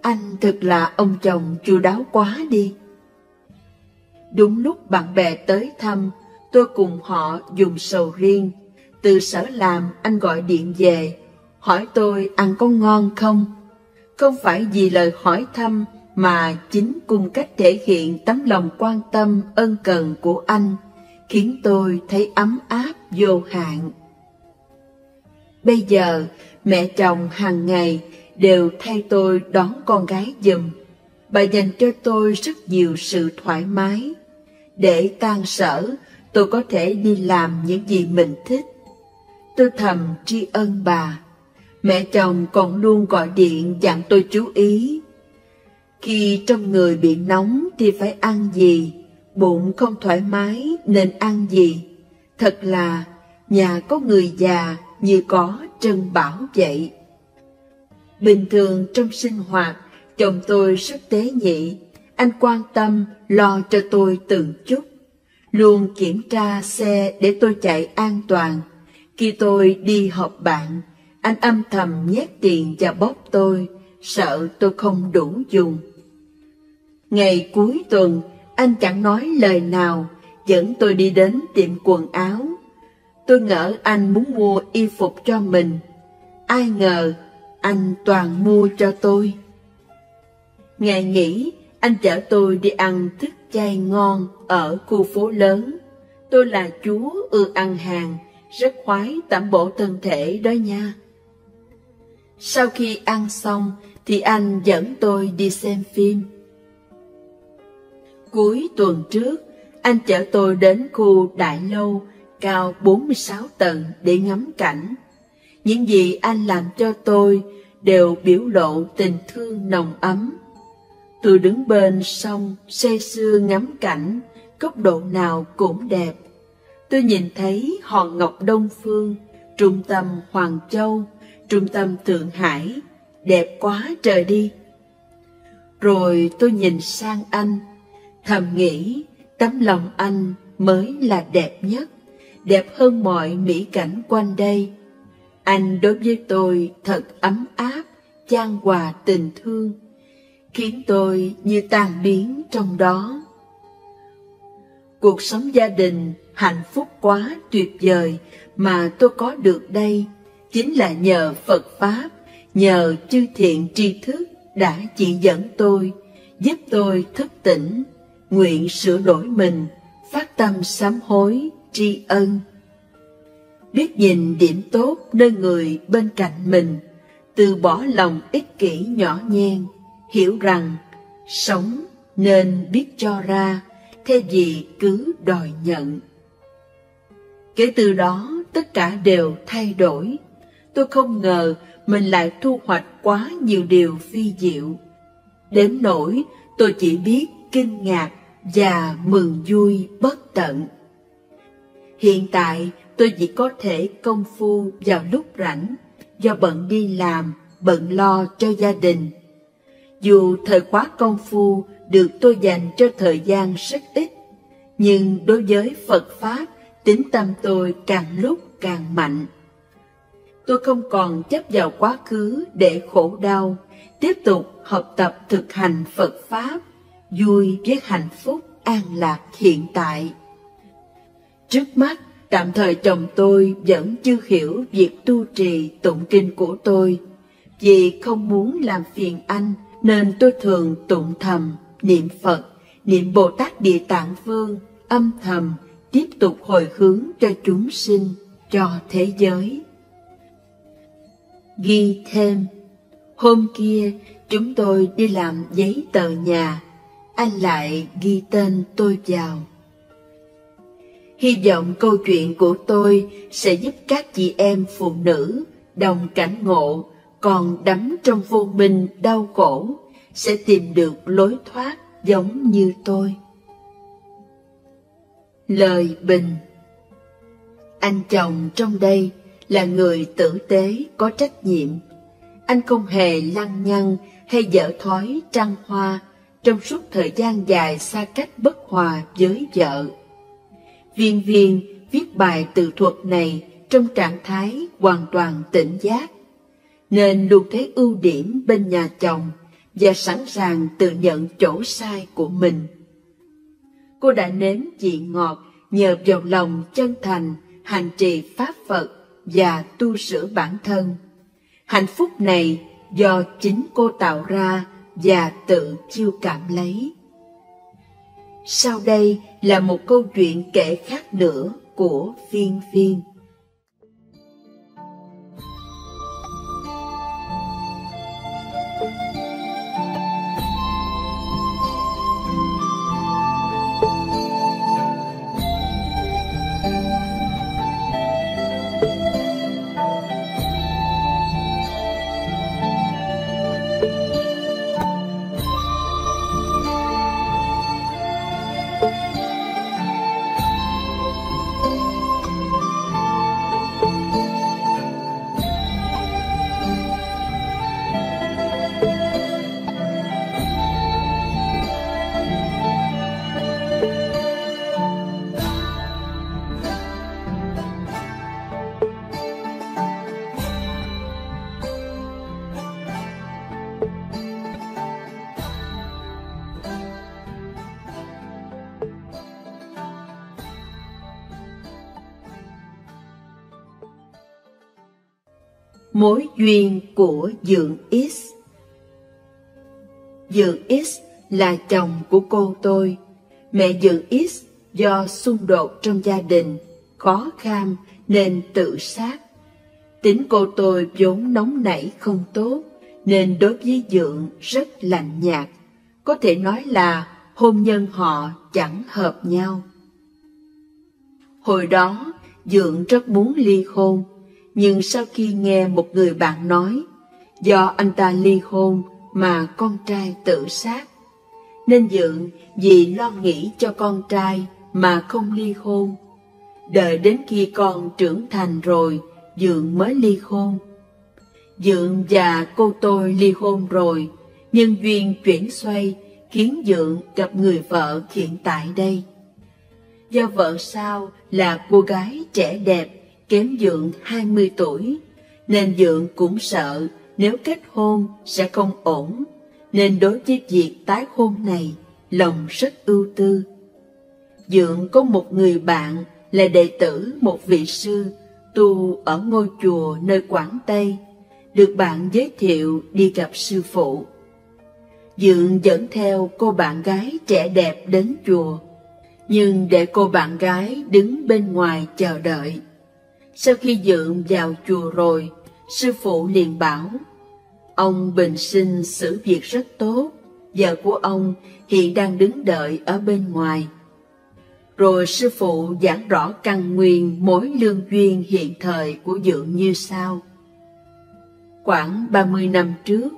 Speaker 1: Anh thật là ông chồng chu đáo quá đi. Đúng lúc bạn bè tới thăm, tôi cùng họ dùng sầu riêng. Từ sở làm anh gọi điện về, hỏi tôi ăn có ngon không. Không phải vì lời hỏi thăm mà chính cung cách thể hiện tấm lòng quan tâm ân cần của anh khiến tôi thấy ấm áp vô hạn. Bây giờ mẹ chồng hàng ngày đều thay tôi đón con gái giùm. Bà dành cho tôi rất nhiều sự thoải mái. Để tan sở, tôi có thể đi làm những gì mình thích. Tôi thầm tri ân bà. Mẹ chồng còn luôn gọi điện dặn tôi chú ý. Khi trong người bị nóng thì phải ăn gì, bụng không thoải mái nên ăn gì. Thật là nhà có người già như có trân bảo vậy. Bình thường trong sinh hoạt, chồng tôi rất tế nhị. Anh quan tâm, lo cho tôi từng chút. Luôn kiểm tra xe để tôi chạy an toàn. Khi tôi đi họp bạn, anh âm thầm nhét tiền vào bóp tôi, sợ tôi không đủ dùng. Ngày cuối tuần, anh chẳng nói lời nào, dẫn tôi đi đến tiệm quần áo. Tôi ngỡ anh muốn mua y phục cho mình. Ai ngờ, anh toàn mua cho tôi. Ngày nghỉ, anh chở tôi đi ăn thức chay ngon ở khu phố lớn. Tôi là chúa ưa ăn hàng, rất khoái tẩm bổ thân thể đó nha. Sau khi ăn xong thì anh dẫn tôi đi xem phim. Cuối tuần trước, anh chở tôi đến khu đại lâu cao 46 tầng để ngắm cảnh. Những gì anh làm cho tôi đều biểu lộ tình thương nồng ấm. Tôi đứng bên sông say sưa ngắm cảnh, góc độ nào cũng đẹp. Tôi nhìn thấy hòn ngọc Đông Phương, trung tâm Hoàng Châu, trung tâm Thượng Hải, đẹp quá trời đi. Rồi tôi nhìn sang anh, thầm nghĩ tấm lòng anh mới là đẹp nhất, đẹp hơn mọi mỹ cảnh quanh đây. Anh đối với tôi thật ấm áp, chan hòa tình thương, khiến tôi như tan biến trong đó. Cuộc sống gia đình hạnh phúc quá tuyệt vời mà tôi có được đây chính là nhờ Phật Pháp, nhờ chư thiện tri thức đã chỉ dẫn tôi, giúp tôi thức tỉnh, nguyện sửa đổi mình, phát tâm sám hối, tri ân. Biết nhìn điểm tốt nơi người bên cạnh mình, từ bỏ lòng ích kỷ nhỏ nhen, hiểu rằng sống nên biết cho ra, thay vì cứ đòi nhận. Kể từ đó, tất cả đều thay đổi. Tôi không ngờ mình lại thu hoạch quá nhiều điều phi diệu. Đến nỗi tôi chỉ biết kinh ngạc và mừng vui bất tận. Hiện tại tôi chỉ có thể công phu vào lúc rảnh, do bận đi làm, bận lo cho gia đình. Dù thời khóa công phu được tôi dành cho thời gian rất ít, nhưng đối với Phật Pháp, tín tâm tôi càng lúc càng mạnh. Tôi không còn chấp vào quá khứ để khổ đau, tiếp tục học tập thực hành Phật Pháp, vui với hạnh phúc an lạc hiện tại. Trước mắt, tạm thời chồng tôi vẫn chưa hiểu việc tu trì tụng kinh của tôi. Vì không muốn làm phiền anh nên tôi thường tụng thầm, niệm Phật, niệm Bồ Tát Địa Tạng Vương, âm thầm, tiếp tục hồi hướng cho chúng sinh, cho thế giới. Ghi thêm, hôm kia chúng tôi đi làm giấy tờ nhà, anh lại ghi tên tôi vào. Hy vọng câu chuyện của tôi sẽ giúp các chị em phụ nữ đồng cảnh ngộ còn đắm trong vô minh đau khổ sẽ tìm được lối thoát giống như tôi. Lời bình. Anh chồng trong đây là người tử tế có trách nhiệm. Anh không hề lăng nhăng hay dở thói trăng hoa trong suốt thời gian dài xa cách bất hòa với vợ. Viên Viên viết bài tự thuật này trong trạng thái hoàn toàn tỉnh giác, nên luôn thấy ưu điểm bên nhà chồng và sẵn sàng tự nhận chỗ sai của mình. Cô đã nếm vị ngọt nhờ vào lòng chân thành hành trì Pháp Phật và tu sửa bản thân. Hạnh phúc này do chính cô tạo ra và tự chiêu cảm lấy. Sau đây là một câu chuyện kể khác nữa của Viên Viên. Mối duyên của Dượng X. Dượng X là chồng của cô tôi. Mẹ Dượng X do xung đột trong gia đình, khó kham nên tự sát. Tính cô tôi vốn nóng nảy không tốt, nên đối với Dượng rất lạnh nhạt. Có thể nói là hôn nhân họ chẳng hợp nhau. Hồi đó, Dượng rất muốn ly hôn, nhưng sau khi nghe một người bạn nói, do anh ta ly hôn mà con trai tự sát, nên Dượng vì lo nghĩ cho con trai mà không ly hôn. Đợi đến khi con trưởng thành rồi, Dượng mới ly hôn. Dượng và cô tôi ly hôn rồi, nhân duyên chuyển xoay khiến Dượng gặp người vợ hiện tại đây. Do vợ sau là cô gái trẻ đẹp, kém Dượng 20 tuổi, nên Dượng cũng sợ nếu kết hôn sẽ không ổn, nên đối với việc tái hôn này, lòng rất ưu tư. Dượng có một người bạn là đệ tử một vị sư tu ở ngôi chùa nơi Quảng Tây, được bạn giới thiệu đi gặp sư phụ. Dượng dẫn theo cô bạn gái trẻ đẹp đến chùa, nhưng để cô bạn gái đứng bên ngoài chờ đợi. Sau khi Dượng vào chùa rồi, sư phụ liền bảo, ông bình sinh xử việc rất tốt, vợ của ông hiện đang đứng đợi ở bên ngoài. Rồi sư phụ giảng rõ căn nguyên mối lương duyên hiện thời của Dượng như sau. Khoảng 30 năm trước,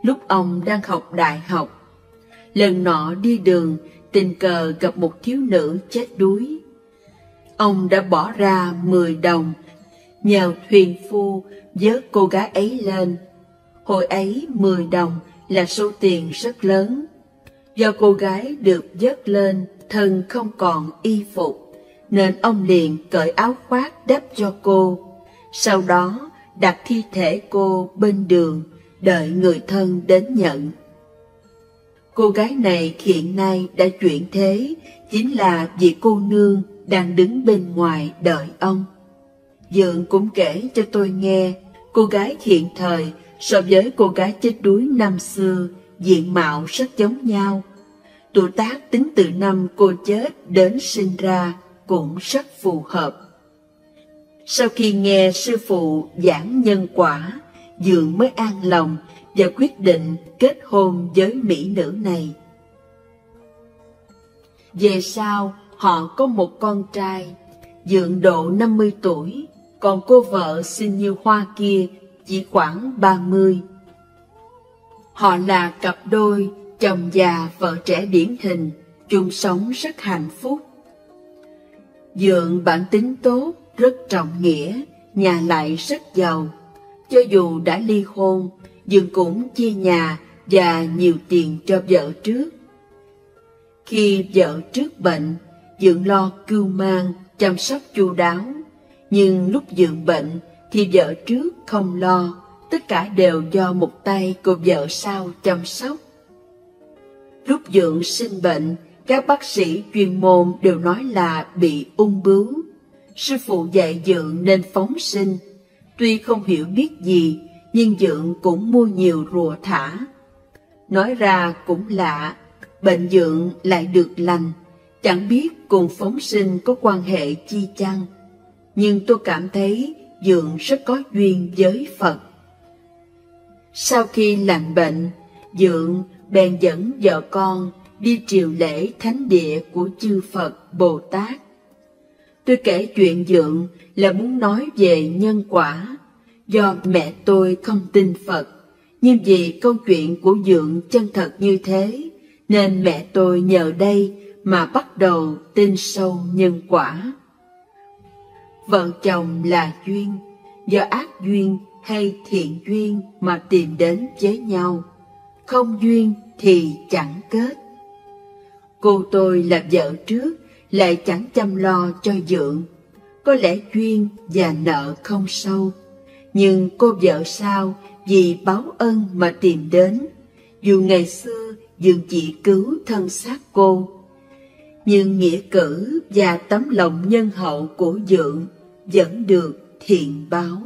Speaker 1: lúc ông đang học đại học, lần nọ đi đường tình cờ gặp một thiếu nữ chết đuối. Ông đã bỏ ra 10 đồng, nhờ thuyền phu vớt cô gái ấy lên. Hồi ấy 10 đồng là số tiền rất lớn. Do cô gái được vớt lên, thân không còn y phục, nên ông liền cởi áo khoác đắp cho cô. Sau đó đặt thi thể cô bên đường, đợi người thân đến nhận. Cô gái này hiện nay đã chuyển thế, chính là vị cô nương đang đứng bên ngoài đợi ông. Dượng cũng kể cho tôi nghe, cô gái hiện thời so với cô gái chết đuối năm xưa, diện mạo rất giống nhau. Tuổi tác tính từ năm cô chết đến sinh ra cũng rất phù hợp. Sau khi nghe sư phụ giảng nhân quả, Dượng mới an lòng và quyết định kết hôn với mỹ nữ này. Về sau, họ có một con trai. Dượng độ 50 tuổi, còn cô vợ xinh như hoa kia chỉ khoảng 30. Họ là cặp đôi, chồng già vợ trẻ điển hình, chung sống rất hạnh phúc. Dượng bản tính tốt, rất trọng nghĩa, nhà lại rất giàu. Cho dù đã ly hôn, Dượng cũng chia nhà và nhiều tiền cho vợ trước. Khi vợ trước bệnh, Dượng lo cưu mang, chăm sóc chu đáo. Nhưng lúc Dượng bệnh thì vợ trước không lo, tất cả đều do một tay cô vợ sau chăm sóc. Lúc Dượng sinh bệnh, các bác sĩ chuyên môn đều nói là bị ung bướu. Sư phụ dạy Dượng nên phóng sinh. Tuy không hiểu biết gì, nhưng Dượng cũng mua nhiều rùa thả. Nói ra cũng lạ, bệnh Dượng lại được lành, chẳng biết cùng phóng sinh có quan hệ chi chăng. Nhưng tôi cảm thấy Dượng rất có duyên với Phật. Sau khi lành bệnh, Dượng bèn dẫn vợ con đi triều lễ thánh địa của chư Phật Bồ Tát. Tôi kể chuyện Dượng là muốn nói về nhân quả. Do mẹ tôi không tin Phật, nhưng vì câu chuyện của Dượng chân thật như thế, nên mẹ tôi nhờ đây mà bắt đầu tin sâu nhân quả. Vợ chồng là duyên, do ác duyên hay thiện duyên mà tìm đến với nhau, không duyên thì chẳng kết. Cô tôi là vợ trước, lại chẳng chăm lo cho Dượng, có lẽ duyên và nợ không sâu. Nhưng cô vợ sau vì báo ân mà tìm đến, dù ngày xưa Dượng chỉ cứu thân xác cô. Nhưng nghĩa cử và tấm lòng nhân hậu của Dượng vẫn được thiện báo.